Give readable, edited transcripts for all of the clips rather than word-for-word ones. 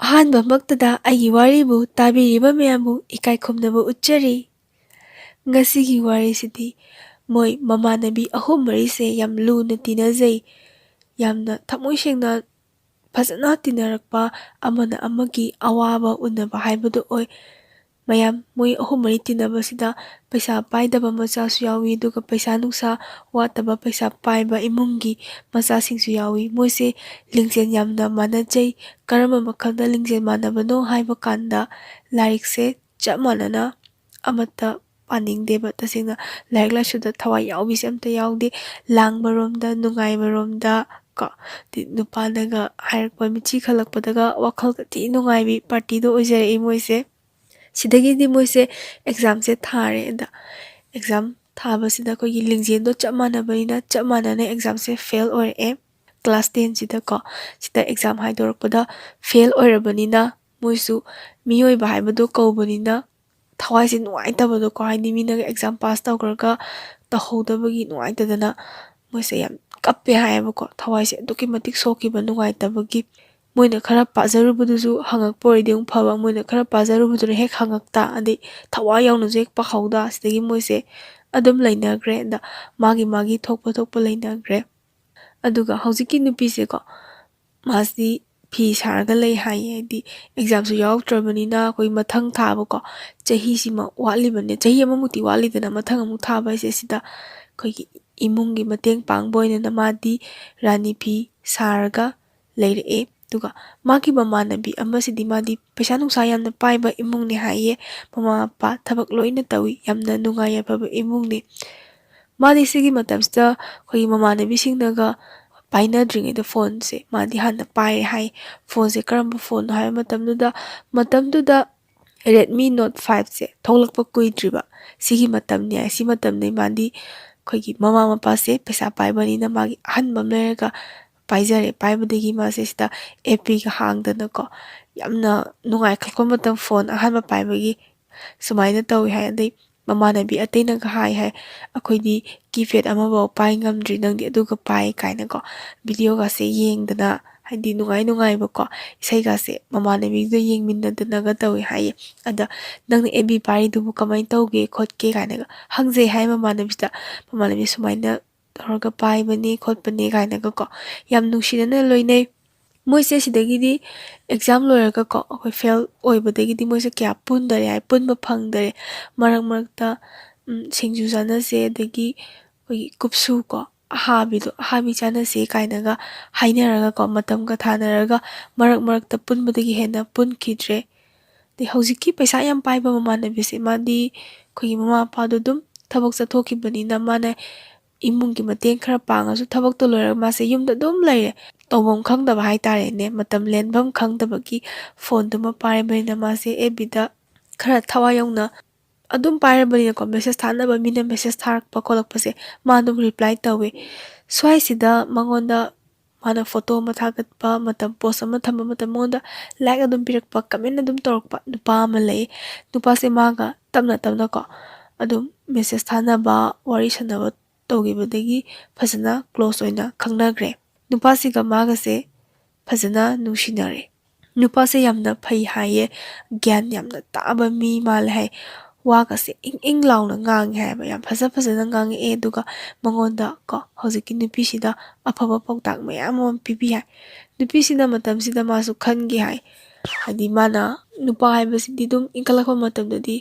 ꯑꯍꯥꯟꯕꯃꯛꯇꯗ ꯑꯩꯒꯤ ꯋꯥꯔꯤꯕꯨ ꯇꯥꯕꯤꯔꯤꯕ ꯃꯌꯥꯝꯕꯨ ꯏꯀꯥꯏ ꯈꯨꯝꯅꯕ ꯎꯠꯆꯔꯤ꯫ ꯉꯁꯤꯒꯤ ꯋꯥꯔꯤꯁꯤꯗꯤ ꯃꯣꯏ ꯃꯃꯥꯟꯅꯕꯤ ꯑꯍꯨꯝ ꯃꯔꯤꯁꯦ ꯌꯥꯝ ꯂꯨꯅ ꯇꯤꯟꯅꯖꯩ, ꯌꯥꯝꯅ ꯊꯃꯣꯏ ꯁꯦꯡꯅ ꯐꯖꯅ ꯇꯤꯟꯅꯔꯛꯄ, ꯑꯃꯅ ꯑꯃꯒꯤ ꯑꯋꯥꯕ ꯎꯟꯅꯕ ꯍꯥꯏꯕꯗꯨ ꯑꯣꯏ꯫ ꯃꯣꯏ ꯑꯍꯨꯝ ꯃꯔꯤ ꯇꯤꯟꯅꯕꯁꯤꯗ ꯄꯩꯁꯥ ꯄꯥꯏꯗꯕ ꯃꯆꯥꯁꯨ ꯌꯥꯎꯏ, ꯑꯗꯨꯒ ꯄꯩꯁా ꯅꯨꯡꯁꯥ ꯋꯥꯠꯇꯕ ꯄꯩꯁꯥ ꯄꯥꯏꯕ ꯏꯃꯨꯡꯒꯤ ꯃꯆꯥꯁꯤꯡꯁꯨ ꯌꯥꯎꯏ꯫ ꯃꯣꯏꯁꯦ ꯂꯤꯡꯖꯦꯜ ꯌꯥꯝꯅ ꯃꯥꯟꯅꯖꯩ꯫ ꯀꯔꯝꯕ ꯃꯈꯜꯗ ꯂꯤꯡꯖꯦꯜ ꯃꯥꯟꯅꯕꯅꯣ ꯍꯥꯏꯕ ꯀꯥꯟꯗ ꯂꯥꯏꯔꯤꯛꯁꯦ ꯆꯞ ꯃꯥꯟꯅꯅ ꯑꯃꯠꯇ ꯄꯥꯅꯤꯡꯗꯦꯕ, ꯇꯁꯦꯡꯅ ꯂꯥꯏꯔꯤꯛ ꯂꯥꯏꯁꯨꯗ ꯊꯋꯥꯏ ꯌꯥꯎꯕꯤꯁꯦ ꯑꯝꯇ ꯌꯥꯎꯗꯦ꯫ ꯂꯥꯡꯕꯔꯣꯝꯗ, ꯅꯨꯡꯉꯥꯏꯕꯔꯣꯝꯗ ꯅꯨꯄꯥꯅꯒ ꯍꯥꯏꯔꯛꯄ ꯃꯤꯆꯤ ꯈꯠꯂꯛꯄꯗꯒ ꯋꯥꯈꯜꯒ ꯊꯤ ꯅꯨꯡꯉꯥꯏꯕꯤ ꯄꯥꯔꯇꯤꯗꯣ ꯑꯣꯏꯖꯔꯛꯏ ꯃꯣꯏꯁꯦ꯫ ꯁꯤꯗꯒꯤꯗꯤ ꯃꯣꯏꯁꯦ ꯑꯦꯛꯖꯥꯝꯁꯦ ꯊꯥꯔꯦ꯫ ꯑꯦꯛꯖꯥꯝ ꯊꯥꯕꯁꯤꯗ ꯑꯩꯈꯣꯏꯒꯤ ꯂꯤꯡꯖꯦꯜꯗꯣ ꯆꯞ ꯃꯥꯟꯅꯕꯅꯤꯅ ꯆꯞ ꯃꯥꯟꯅꯅ ꯑꯦꯛꯖꯥꯝꯁꯦ ꯐꯦꯜ ꯑꯣꯏꯔꯛꯑꯦ꯫ ꯀ꯭ꯂꯥꯁ 10ꯁꯤꯗꯀꯣ ꯁꯤꯗ ꯑꯦꯛꯖꯥꯝ ꯍꯥꯏꯗꯣꯔꯛꯄꯗ ꯐꯦꯜ ꯑꯣꯏꯔꯕꯅꯤꯅ ꯃꯣꯏꯁꯨ ꯃꯤꯑꯣꯏꯕ ꯍꯥꯏꯕꯗꯣ ꯀꯧꯕꯅꯤꯅ ꯊꯋꯥꯏꯁꯦ ꯅꯨꯡꯉꯥꯏꯇꯕꯗꯣꯀꯣ, ꯍꯥꯏꯗꯤ ꯃꯤꯅꯒ ꯑꯦꯛꯖꯥꯝ ꯄꯥꯁ ꯇꯧꯈ꯭ꯔꯒ ꯇꯧꯍꯧꯗꯕꯒꯤ ꯅꯨꯡꯉꯥꯏꯇꯗꯅ ꯃꯣꯏꯁꯦ ꯌꯥꯝ ꯀꯞꯄꯦ ꯍꯥꯏꯌꯦꯕꯀꯣ, ꯊꯋꯥꯏꯁꯦ ꯑꯗꯨꯛꯀꯤ ꯃꯇꯤꯛ ꯁꯣꯛꯈꯤꯕ ꯅꯨꯡꯉꯥꯏꯇꯕꯒꯤ꯫ ꯃꯣꯏꯅ ꯈꯔ ꯄꯥꯖꯔꯨꯕꯗꯨꯁꯨ ꯍꯪꯉꯛꯄ ꯑꯣꯏꯔꯗꯤ ꯑꯃꯨꯛ ꯐꯕ, ꯃꯣꯏꯅ ꯈꯔ ꯄꯥꯖꯔꯨꯕꯗꯨꯅ ꯍꯦꯛ ꯍꯪꯉꯛꯇ, ꯑꯗꯩ ꯊꯋꯥꯏ ꯌꯥꯎꯅꯁꯨ ꯍꯦꯛ ꯄꯥꯍꯧꯗ, ꯁꯤꯗꯒꯤ ꯃꯣꯏꯁꯦ ꯑꯗꯨꯝ ꯂꯩꯅꯈ꯭ꯔꯦ꯫ ꯃꯥꯒꯤ ꯊꯣꯛꯄ ꯂꯩꯅꯈ꯭ꯔꯦ꯫ ꯑꯗꯨꯒ ꯍꯧꯖꯤꯛꯀꯤ ꯅꯨꯄꯤꯁꯦꯀꯣ, ꯃꯥꯁꯤ ꯐꯤ ꯁꯥꯔꯒ ꯂꯩ ꯍꯥꯏꯌꯦ, ꯍꯥꯏꯗꯤ ꯑꯦꯛꯖꯥꯝꯁꯨ ꯌꯥꯎꯔꯛꯇ꯭ꯔꯕꯅꯤꯅ ꯑꯩꯈꯣꯏ ꯃꯊꯪ ꯊꯥꯕꯀꯣ ꯆꯍꯤꯁꯤꯃ ꯋꯥꯠꯂꯤꯕꯅꯦ, ꯆꯍꯤ ꯑꯃꯃꯨꯛꯇꯤ ꯋꯥꯠꯂꯤꯗꯅ ꯃꯊꯪ ꯑꯃꯨꯛ ꯊꯥꯕ ꯍꯥꯏꯁꯦ, ꯁꯤꯗ ꯑꯩꯈꯣꯏꯒꯤ ꯏꯃꯨꯡꯒꯤ ꯃꯇꯦꯡ ꯄꯥꯡꯕ ꯑꯣꯏꯅ ꯃꯥꯗꯤ ꯔꯥꯅꯤ ꯐꯤ ꯁꯥꯔꯒ ꯂꯩꯔꯛꯑꯦ꯫ ꯑꯗꯨꯒ ꯃꯥꯒꯤ ꯃꯃꯥꯟꯅꯕꯤ ꯑꯃꯁꯤꯗꯤ ꯃꯥꯗꯤ ꯄꯩꯁꯥ ꯅꯨꯡꯁꯥ ꯌꯥꯝꯅ ꯄꯥꯏꯕ ꯏꯃꯨꯡꯅꯦ ꯍꯥꯏꯌꯦ, ꯃꯃꯥ ꯃꯄꯥ ꯊꯕꯛ ꯂꯣꯏꯅ ꯇꯧꯏ, ꯌꯥꯝꯅ ꯅꯨꯡꯉꯥꯏ ꯌꯥꯏꯐꯕ ꯏꯃꯨꯡꯅꯤ꯫ ꯃꯥꯗꯤ ꯁꯤꯒꯤ ꯃꯇꯝꯁꯤꯗ ꯑꯩꯈꯣꯏꯒꯤ ꯃꯃꯥꯟꯅꯕꯤꯁꯤꯡꯅꯒ ꯄꯥꯏꯅꯗ꯭ꯔꯤꯉꯩꯗ ꯐꯣꯟꯁꯦ ꯃꯥꯗꯤ ꯍꯥꯟꯅ ꯄꯥꯏꯔꯦ ꯍꯥꯏ꯫ ꯐꯣꯟꯁꯦ ꯀꯔꯝꯕ ꯐꯣꯟꯅꯣ ꯍꯥꯏꯕ ꯃꯇꯝꯗꯨꯗ ꯔꯦꯗꯃꯤ ꯅꯣꯠ 5ꯁꯦ ꯊꯣꯛꯂꯛꯄ ꯀꯨꯏꯗ꯭ꯔꯤꯕ ꯁꯤꯒꯤ ꯃꯇꯝꯅꯤ ꯍꯥꯏ꯫ ꯁꯤ ꯃꯇꯝꯗꯩ ꯃꯥꯗꯤ ꯑꯩꯈꯣꯏꯒꯤ ꯃꯃꯥ ꯃꯄꯥꯁꯦ ꯄꯩꯁꯥ ꯄꯥꯏꯕꯅꯤꯅ ꯃꯥꯒꯤ ꯑꯍꯟꯕ ꯑꯃ ꯂꯩꯔꯒ ꯄꯥꯏꯖꯔꯦ꯫ ꯄꯥꯏꯕꯗꯒꯤ ꯃꯥꯁꯦ ꯁꯤꯗ FBꯒ ꯍꯥꯡꯗꯅꯀꯣ ꯌꯥꯝꯅ ꯅꯨꯡꯉꯥꯏꯈꯠꯄ ꯃꯇꯝ, ꯐꯣꯟ ꯑꯍꯥꯟꯕ ꯄꯥꯏꯕꯒꯤ ꯁꯨꯃꯥꯏꯅ ꯇꯧꯏ ꯍꯥꯏ꯫ ꯑꯗꯩ ꯃꯃꯥꯟꯅꯕꯤ ꯑꯇꯩꯅꯒ ꯍꯥꯏ ꯑꯩꯈꯣꯏꯗꯤ ꯀꯤꯄꯦꯗ ꯑꯃꯐꯥꯎ ꯄꯥꯏ ꯉꯝꯗ꯭ꯔꯤ, ꯅꯪꯗꯤ ꯑꯗꯨꯒ ꯄꯥꯏ ꯀꯥꯏꯅꯀꯣ ꯚꯤꯗꯤꯑꯣꯒꯁꯦ ꯌꯦꯡꯗꯅ, ꯍꯥꯏꯗꯤ ꯅꯨꯡꯉꯥꯏꯕꯀꯣ ꯏꯁꯩꯒꯁꯦ ꯃꯃꯥꯟꯅꯕꯤꯒ ꯌꯦꯡꯃꯤꯟꯅꯗꯅꯒ ꯇꯧꯏ ꯍꯥꯏꯌꯦ꯫ ꯑꯗ ꯅꯪꯅ FB ꯄꯥꯏꯔꯤꯗꯨꯕꯨ ꯀꯃꯥꯏꯅ ꯇꯧꯒꯦ ꯈꯣꯠꯀꯦ ꯀꯥꯏꯅꯒ ꯍꯪꯖꯩ ꯍꯥꯏ ꯃꯃꯥꯟꯅꯕꯤꯁꯤꯗ꯫ ꯃꯃꯥꯟꯅꯕꯤ ꯁꯨꯃꯥꯏꯅ ꯇꯧꯔꯒ ꯄꯥꯏꯕꯅꯦ ꯈꯣꯠꯄꯅꯦ ꯀꯥꯏꯅꯒꯀꯣ ꯌꯥꯝ ꯅꯨꯡꯁꯤꯅꯅ ꯂꯣꯏꯅꯩ꯫ ꯃꯣꯏꯁꯦ ꯁꯤꯗꯒꯤꯗꯤ ꯑꯦꯛꯖꯥꯝ ꯂꯣꯏꯔꯒꯀꯣ ꯑꯩꯈꯣꯏ ꯐꯦꯜ ꯑꯣꯏꯕꯗꯒꯤꯗꯤ ꯃꯣꯏꯁꯦ ꯀꯌꯥ ꯄꯨꯟꯗꯔꯦ ꯍꯥꯏ, ꯄꯨꯟꯕ ꯐꯪꯗꯔꯦ꯫ ꯃꯔꯛꯇ ꯁꯤꯡꯖꯨ ꯆꯥꯅꯁꯦ, ꯑꯗꯒꯤ ꯑꯩꯈꯣꯏꯒꯤ ꯀꯨꯞꯁꯨꯀꯣ ꯑꯍꯥꯕꯤ ꯆꯥꯅꯁꯦ ꯀꯥꯏꯅꯒ ꯍꯥꯏꯅꯔꯒꯀꯣ ꯃꯇꯝꯒ ꯊꯥꯅꯔꯒ ꯃꯔꯛꯇ ꯄꯨꯟꯕꯗꯒꯤ ꯍꯦꯟꯅ ꯄꯨꯟꯈꯤꯗ꯭ꯔꯦ꯫ ꯑꯗꯩ ꯍꯧꯖꯤꯛꯀꯤ ꯄꯩꯁꯥ ꯌꯥꯝ ꯄꯥꯏꯕ ꯃꯃꯥꯟꯅꯕꯤꯁꯦ, ꯃꯥꯗꯤ ꯑꯩꯈꯣꯏꯒꯤ ꯃꯃꯥ ꯃꯄꯥꯗꯣ ꯑꯗꯨꯝ ꯊꯕꯛ ꯆꯠꯊꯣꯛꯈꯤꯕꯅꯤꯅ ꯃꯥꯅ ꯏꯃꯨꯡꯒꯤ ꯃꯇꯦꯡ ꯈꯔ ꯄꯥꯡꯉꯁꯨ ꯊꯕꯛꯇꯣ ꯂꯣꯏꯔꯒ ꯃꯥꯁꯦ ꯌꯨꯝꯗ ꯑꯗꯨꯝ ꯂꯩꯔꯦ꯫ ꯇꯧꯐꯝ ꯈꯪꯗꯕ ꯍꯥꯏꯇꯥꯔꯦꯅꯦ, ꯃꯇꯝ ꯂꯦꯟꯐꯝꯈꯪꯗꯕꯒꯤ ꯐꯣꯟꯗꯨꯃ ꯄꯥꯏꯔꯕꯅꯤꯅ ꯃꯥꯁꯦ FBꯗ ꯈꯔ ꯊꯋꯥꯏ ꯌꯥꯎꯅ ꯑꯗꯨꯝ ꯄꯥꯏꯔꯕꯅꯤꯅꯀꯣ ꯃꯦꯁꯦꯁ ꯊꯥꯅꯕ, ꯃꯤꯅ ꯃꯦꯁꯦꯁ ꯊꯥꯔꯛꯄ ꯈꯣꯠꯂꯛꯄꯁꯦ ꯃꯥ ꯑꯗꯨꯝ ꯔꯤꯄ꯭ꯂꯥꯏ ꯇꯧꯋꯦ꯫ ꯁ꯭ꯋꯥꯏꯁꯤꯗ ꯃꯉꯣꯟꯗ ꯃꯥꯅ ꯐꯣꯇꯣ ꯑꯃ ꯊꯥꯒꯠꯄ ꯃꯇꯝ, ꯄꯣꯁ ꯑꯃ ꯊꯝꯕ ꯃꯇꯝ ꯃꯉꯣꯟꯗ ꯂꯥꯏꯛ ꯑꯗꯨꯝ ꯄꯤꯔꯛꯄ, ꯀꯃꯦꯟ ꯑꯗꯨꯝ ꯇꯧꯔꯛꯄ ꯅꯨꯄꯥ ꯑꯃ ꯂꯩ꯫ ꯅꯨꯄꯥꯁꯦ ꯃꯥꯒ ꯇꯞꯅꯀꯣ ꯑꯗꯨꯝ ꯃꯦꯁꯦꯁ ꯊꯥꯅꯕ, ꯋꯥꯔꯤ ꯁꯥꯟꯅꯕ ꯇꯧꯈꯤꯕꯗꯒꯤ ꯐꯖꯅ ꯀ꯭ꯂꯣꯁ ꯑꯣꯏꯅ ꯈꯪꯅꯈ꯭ꯔꯦ꯫ ꯅꯨꯄꯥꯁꯤꯒ ꯃꯥꯒꯁꯦ ꯐꯖꯅ ꯅꯨꯡꯁꯤꯅꯔꯦ꯫ ꯅꯨꯄꯥꯁꯦ ꯌꯥꯝꯅ ꯐꯩ ꯍꯥꯏꯌꯦ, ꯒ꯭ꯌꯥꯟ ꯌꯥꯝꯅ ꯇꯥꯕ ꯃꯤ ꯃꯥꯜꯂꯦ ꯍꯥꯏ꯫ ꯋꯥꯒꯁꯦ ꯏꯪ ꯂꯥꯎꯅ ꯉꯥꯡꯉꯦ ꯍꯥꯏꯕ, ꯌꯥꯝ ꯐꯖꯅ ꯉꯥꯡꯉꯛꯑꯦ꯫ ꯑꯗꯨꯒ ꯃꯉꯣꯟꯗ ꯍꯧꯖꯤꯛꯀꯤ ꯅꯨꯄꯤꯁꯤꯗ ꯑꯐꯕ ꯄꯥꯎꯇꯥꯛ ꯃꯌꯥꯝ ꯑꯃ ꯄꯤꯕꯤ ꯍꯥꯏ꯫ ꯅꯨꯄꯤꯁꯤꯅ ꯃꯇꯝꯁꯤꯗ ꯃꯥꯁꯨ ꯈꯟꯒꯦ ꯍꯥꯏ, ꯍꯥꯏꯗꯤ ꯃꯥꯅ ꯅꯨꯄꯥ ꯍꯥꯏꯕꯁꯤꯗꯤ ꯑꯗꯨꯝ ꯏꯟꯈꯠꯂꯛꯄ ꯃꯇꯝꯗꯗꯤ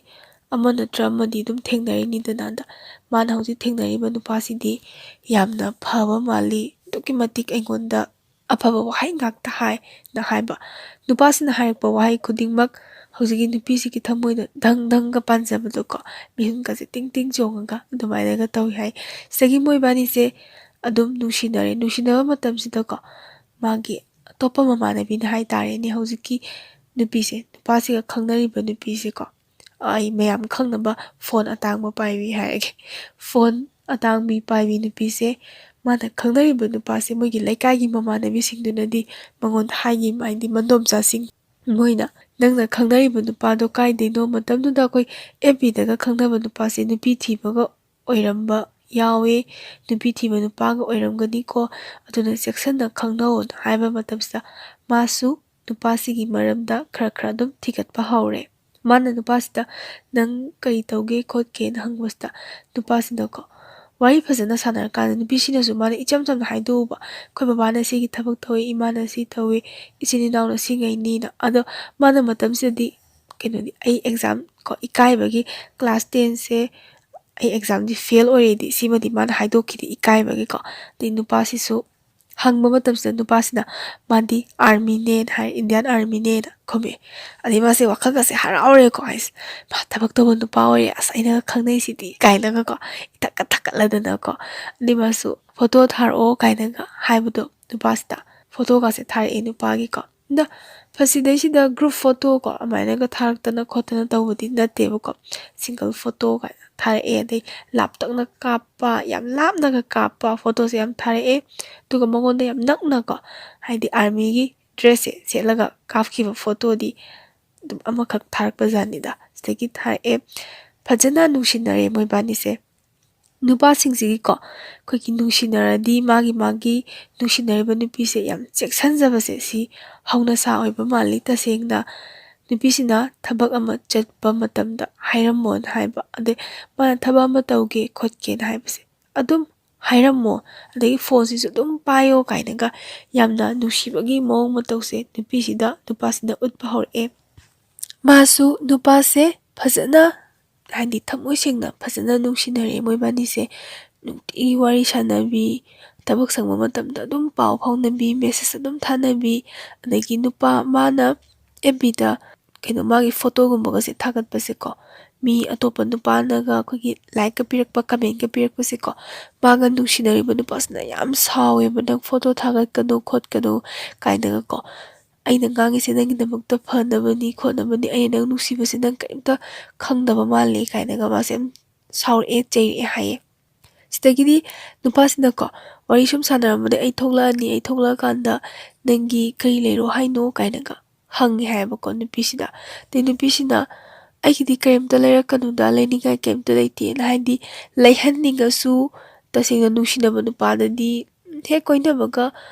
ꯑꯃ ꯅꯠꯇ꯭ꯔ ꯑꯃꯗꯤ ꯑꯗꯨꯝ ꯊꯦꯡꯅꯔꯤꯅꯤꯗꯅ꯫ ꯃꯥꯅ ꯍꯧꯖꯤꯛ ꯊꯦꯡꯅꯔꯤꯕ ꯅꯨꯄꯥꯁꯤꯗꯤ ꯌꯥꯝꯅ ꯐꯕ ꯃꯥꯜꯂꯤ, ꯑꯗꯨꯛꯀꯤ ꯃꯇꯤꯛ ꯑꯩꯉꯣꯟꯗ ꯑꯐꯕ ꯋꯥꯍꯩ ꯉꯥꯛꯇ ꯍꯥꯏꯅ ꯍꯥꯏꯕ꯫ ꯅꯨꯄꯥꯁꯤꯅ ꯍꯥꯏꯔꯛꯄ ꯋꯥꯍꯩ ꯈꯨꯗꯤꯡꯃꯛ ꯍꯧꯖꯤꯛꯀꯤ ꯅꯨꯄꯤꯁꯤꯒꯤ ꯊꯃꯣꯏꯗ ꯙꯪꯒ ꯄꯥꯟꯖꯕꯗꯣꯀꯣ, ꯃꯤꯍꯨꯟꯒꯁꯦ ꯇꯤꯡ ꯆꯣꯡꯉꯒ ꯑꯗꯨꯃꯥꯏꯅꯒ ꯇꯧꯏ ꯍꯥꯏ꯫ ꯁꯤꯗꯒꯤ ꯃꯣꯏꯕꯥꯅꯤꯁꯦ ꯑꯗꯨꯝ ꯅꯨꯡꯁꯤꯅꯕ ꯃꯇꯝꯁꯤꯗꯀꯣ ꯃꯥꯒꯤ ꯑꯇꯣꯞꯄ ꯃꯃꯥꯟꯅꯕꯤꯅ ꯍꯥꯏꯇꯥꯔꯦꯅꯦ, ꯍꯧꯖꯤꯛꯀꯤ ꯅꯨꯄꯥꯁꯤꯒ ꯈꯪꯅꯔꯤꯕ ꯅꯨꯄꯤꯁꯦꯀꯣ, ꯑꯩ ꯃꯌꯥꯝ ꯈꯪꯅꯕ ꯐꯣꯟ ꯑꯇꯥꯡꯕ ꯄꯥꯏꯕꯤ ꯍꯥꯏꯔꯒꯦ꯫ ꯐꯣꯟ ꯑꯇꯥꯡꯕꯤ ꯄꯥꯏꯕꯤ ꯅꯨꯄꯤꯁꯦ, ꯃꯥꯅ ꯈꯪꯅꯔꯤꯕ ꯅꯨꯄꯥꯁꯦ ꯃꯣꯏꯒꯤ ꯂꯩꯀꯥꯏꯒꯤ ꯃꯃꯥꯟꯅꯕꯤꯁꯤꯡꯗꯨꯅꯗꯤ ꯃꯉꯣꯟꯗ ꯍꯥꯏꯗꯤ ꯃꯗꯣꯝꯆꯥꯁꯤꯡ ꯃꯣꯏꯅ, ꯅꯪꯅ ꯈꯪꯅꯔꯤꯕ ꯅꯨꯄꯥꯗꯣ ꯀꯥꯏꯗꯩꯅꯣ? ꯃꯇꯝꯗꯨꯗ ꯑꯩꯈꯣꯏ FBꯗꯒ ꯈꯪꯅꯕ ꯅꯨꯄꯥꯁꯦ ꯅꯨꯄꯤ ꯊꯤꯕꯒ ꯑꯣꯏꯔꯝꯕ ꯌꯥꯎꯋꯦ, ꯅꯨꯄꯤ ꯊꯤꯕ ꯅꯨꯄꯥꯒ ꯑꯣꯏꯔꯝꯒꯅꯤꯀꯣ, ꯑꯗꯨꯅ ꯆꯦꯛꯁꯤꯟꯅ ꯈꯪꯅꯧꯅ ꯍꯥꯏꯕ ꯃꯇꯝꯁꯤꯗ ꯃꯥꯁꯨ ꯅꯨꯄꯥꯁꯤꯒꯤ ꯃꯔꯝꯗ ꯈꯔ ꯑꯗꯨꯝ ꯊꯤꯒꯠꯄ ꯍꯧꯔꯦ꯫ ꯃꯥꯅ ꯅꯨꯄꯥꯁꯤꯗ ꯅꯪ ꯀꯔꯤ ꯇꯧꯒꯦ ꯈꯣꯠꯀꯦꯅ ꯍꯪꯕꯁꯤꯗ ꯅꯨꯄꯥꯁꯤꯅꯀꯣ ꯋꯥꯔꯤ ꯐꯖꯅ ꯁꯥꯟꯅꯔꯀꯥꯟꯗ ꯅꯨꯄꯤꯁꯤꯅꯁꯨ ꯃꯥꯅ ꯏꯆꯝ ꯆꯝꯅ ꯍꯥꯏꯗꯣꯛꯎꯕ ꯑꯩꯈꯣꯏ ꯕꯕꯥꯅ ꯁꯤꯒꯤ ꯊꯕꯛ ꯇꯧꯋꯤ, ꯏꯃꯥꯅ ꯁꯤ ꯇꯧꯋꯤ, ꯏꯆꯤꯟ ꯏꯅꯥꯎꯅ ꯁꯤꯉꯩꯅꯤꯅ꯫ ꯑꯗꯣ ꯃꯥꯅ ꯃꯇꯝꯁꯤꯗꯗꯤ ꯑꯩ ꯑꯦꯛꯖꯥꯝ ꯏꯀꯥꯏꯕꯒꯤ ꯀ꯭ꯂꯥꯁ 10ꯁꯦ ꯑꯩ ꯑꯦꯛꯖꯥꯝꯗꯤ ꯐꯦꯜ ꯑꯣꯏꯔꯦꯗꯤ ꯁꯤꯃꯗꯤ ꯃꯥꯅ ꯍꯥꯏꯗꯣꯛꯈꯤꯗꯦ ꯏꯀꯥꯏꯕꯒꯤꯀꯣ꯫ ꯑꯗꯩ ꯅꯨꯄꯥꯁꯤꯁꯨ ꯍꯪꯕ ꯃꯇꯝꯁꯤꯗ ꯅꯨꯄꯥꯁꯤꯅ ꯃꯥꯗꯤ ꯑꯥꯔꯃꯤꯅꯦꯅ ꯍꯥꯏ, ꯏꯟꯗꯤꯌꯥꯟ ꯑꯥꯔꯃꯤꯅꯦꯅ ꯈꯨꯝꯃꯛꯑꯦ꯫ ꯑꯗꯩ ꯃꯥꯁꯦ ꯋꯥꯈꯜꯒꯁꯦ ꯍꯔꯥꯎꯔꯦꯀꯣ ꯍꯥꯏꯁꯦ ꯃꯥ ꯊꯕꯛ ꯇꯧꯕ ꯅꯨꯄꯥ ꯑꯣꯏꯔꯦ, ꯑꯁ ꯑꯩꯅ ꯈꯪꯅꯩꯁꯤꯗꯤ ꯀꯥꯏꯅꯒꯀꯣ ꯏꯊꯛꯀ ꯊꯛꯀꯠꯂꯗꯅꯀꯣ꯫ ꯑꯗꯩ ꯃꯥꯁꯨ ꯐꯣꯇꯣ ꯊꯥꯔꯛꯑꯣ ꯀꯥꯏꯅꯒ ꯍꯥꯏꯕꯗꯣ ꯅꯨꯄꯥꯁꯤꯗ ꯐꯣꯇꯣꯒꯁꯦ ꯊꯥꯔꯛꯑꯦ ꯅꯨꯄꯥꯒꯤꯀꯣ꯫ ꯑꯗ ꯁꯤꯗꯩꯁꯤꯗ ꯒ꯭ꯔꯨꯞ ꯐꯣꯇꯣꯀꯣ ꯑꯗꯨꯃꯥꯏꯅꯒ ꯊꯥꯔꯛꯇꯅ ꯈꯣꯠꯇꯅ ꯇꯧꯕꯗꯤ ꯅꯠꯇꯦꯕꯀꯣ, ꯁꯤꯡꯒꯜ ꯐꯣꯇꯣ ꯀꯥꯏꯅ ꯊꯥꯔꯛꯑꯦ꯫ ꯑꯗꯩ ꯂꯥꯞꯇꯛꯅ ꯀꯥꯞꯄ, ꯌꯥꯝ ꯂꯥꯞꯅꯒ ꯀꯥꯞꯄ ꯐꯣꯇꯣꯁꯦ ꯌꯥꯝ ꯊꯥꯔꯛꯑꯦ꯫ ꯑꯗꯨꯒ ꯃꯉꯣꯟꯗ ꯌꯥꯝ ꯅꯛꯅꯀꯣ ꯍꯥꯏꯗꯤ ꯑꯥꯔꯃꯤꯒꯤ ꯗ꯭ꯔꯦꯁꯁꯦ ꯁꯦꯠꯂꯒ ꯀꯥꯞꯈꯤꯕ ꯐꯣꯇꯣꯗꯤ ꯑꯗꯨꯝ ꯑꯃꯈꯛ ꯊꯥꯔꯛꯄꯖꯥꯠꯅꯤꯗ꯫ ꯁꯤꯗꯒꯤ ꯊꯥꯔꯛꯑꯦ ꯐꯖꯅ ꯅꯨꯡꯁꯤꯅꯔꯦ ꯃꯣꯏꯕꯥꯅꯤꯁꯦ꯫ ꯅꯨꯄꯥꯁꯤꯡꯁꯤꯒꯤꯀꯣ ꯑꯩꯈꯣꯏꯒꯤ ꯅꯨꯡꯁꯤꯅꯔꯗꯤ ꯃꯥꯒꯤ ꯅꯨꯡꯁꯤꯅꯔꯤꯕ ꯅꯨꯄꯤꯁꯦ ꯌꯥꯝ ꯆꯦꯛꯁꯤꯟꯖꯕꯁꯦ ꯁꯤ ꯍꯧꯅꯁꯥ ꯑꯣꯏꯕ ꯃꯥꯜꯂꯤ꯫ ꯇꯁꯦꯡꯅ ꯅꯨꯄꯤꯁꯤꯅ ꯊꯕꯛ ꯑꯃ ꯆꯠꯄ ꯃꯇꯝꯗ ꯍꯥꯏꯔꯝꯃꯣꯅ ꯍꯥꯏꯕ, ꯑꯗꯩ ꯃꯥꯅ ꯊꯕꯛ ꯑꯃ ꯇꯧꯒꯦ ꯈꯣꯠꯀꯦꯅ ꯍꯥꯏꯕꯁꯦ ꯑꯗꯨꯝ ꯍꯥꯏꯔꯝꯃꯣ, ꯑꯗꯒꯤ ꯐꯣꯟꯁꯤꯁꯨ ꯑꯗꯨꯝ ꯄꯥꯏꯌꯣ ꯀꯥꯏꯅꯒ ꯌꯥꯝꯅ ꯅꯨꯡꯁꯤꯕꯒꯤ ꯃꯑꯣꯡ ꯃꯇꯧꯁꯦ ꯅꯨꯄꯥꯁꯤꯗ ꯎꯠꯄ ꯍꯧꯔꯛꯑꯦ꯫ ꯃꯥꯁꯨ ꯅꯨꯄꯥꯁꯦ ꯐꯖꯅ ꯍꯥꯏꯗꯤ ꯊꯃꯣꯏ ꯁꯦꯡꯅ ꯐꯖꯅ ꯅꯨꯡꯁꯤꯅꯔꯦ ꯃꯣꯏꯕꯥꯅꯤꯁꯦ꯫ ꯅꯨꯡꯇꯤꯒꯤ ꯋꯥꯔꯤ ꯁꯥꯟꯅꯕꯤ, ꯊꯕꯛ ꯁꯪꯕ ꯃꯇꯝꯗ ꯑꯗꯨꯝ ꯄꯥꯎ ꯐꯥꯎꯅꯕꯤ, ꯃꯦꯁꯦꯖ ꯑꯗꯨꯝ ꯊꯥꯅꯕꯤ, ꯑꯗꯒꯤ ꯃꯥꯅ FBꯗ ꯃꯥꯒꯤ ꯐꯣꯇꯣꯒꯨꯝꯕꯒꯁꯦ ꯊꯥꯒꯠꯄꯁꯦꯀꯣ ꯃꯤ ꯑꯇꯣꯞꯄ ꯅꯨꯄꯥꯅꯒ ꯑꯩꯈꯣꯏꯒꯤ ꯂꯥꯏꯛꯀ ꯄꯤꯔꯛꯄ, ꯀꯃꯦꯟꯠꯀ ꯄꯤꯔꯛꯄꯁꯦꯀꯣ ꯃꯥꯒ ꯅꯨꯡꯁꯤꯅꯔꯤꯕ ꯅꯨꯄꯥꯁꯤꯅ ꯌꯥꯝ ꯁꯥꯎꯋꯦꯕ, ꯅꯪ ꯐꯣꯇꯣ ꯊꯥꯒꯠꯀꯅꯨ ꯈꯣꯠꯀꯅꯨ ꯀꯥꯏꯅꯒꯀꯣ, ꯑꯩꯅ ꯉꯥꯡꯉꯤꯁꯦ ꯅꯪꯒꯤꯗꯃꯛꯇ ꯐꯅꯕꯅꯤ ꯈꯣꯠꯅꯕꯅꯤ, ꯑꯩꯅ ꯅꯪ ꯅꯨꯡꯁꯤꯕꯁꯦ ꯅꯪ ꯀꯔꯤꯝꯇ ꯈꯪꯗꯕ ꯃꯥꯜꯂꯦ ꯀꯥꯏꯅꯒ ꯃꯥꯁꯦ ꯌꯥꯝ ꯁꯥꯎꯔꯛꯑꯦ, ꯆꯩꯔꯛꯑꯦ ꯍꯥꯏꯌꯦ꯫ ꯁꯤꯗꯒꯤꯗꯤ ꯅꯨꯄꯥꯁꯤꯅꯀꯣ ꯋꯥꯔꯤ ꯁꯨꯝ ꯁꯥꯟꯅꯔꯝꯕꯗ ꯑꯩ ꯊꯣꯛꯂꯛꯑꯀꯥꯟꯗ ꯅꯪꯒꯤ ꯀꯔꯤ ꯂꯩꯔꯣ ꯍꯥꯏꯅꯣ ꯀꯥꯏꯅꯒ ꯍꯪꯉꯦ ꯍꯥꯏꯌꯦꯕꯀꯣ ꯅꯨꯄꯤꯁꯤꯗ꯫ ꯑꯗꯩ ꯅꯨꯄꯤꯁꯤꯅ ꯑꯩꯒꯤꯗꯤ ꯀꯔꯤꯝꯇ ꯂꯩꯔꯛꯀꯅꯨꯗ, ꯂꯩꯅꯤꯡꯉꯥꯏ ꯀꯔꯤꯝꯇ ꯂꯩꯇꯦꯅ ꯍꯥꯏꯗꯤ ꯂꯩꯍꯟꯅꯤꯡꯉꯁꯨ ꯇꯁꯦꯡꯅ ꯅꯨꯡꯁꯤꯅꯕ ꯅꯨꯄꯥꯗꯗꯤ ꯍꯦꯛ ꯀꯣꯏꯅꯕꯒ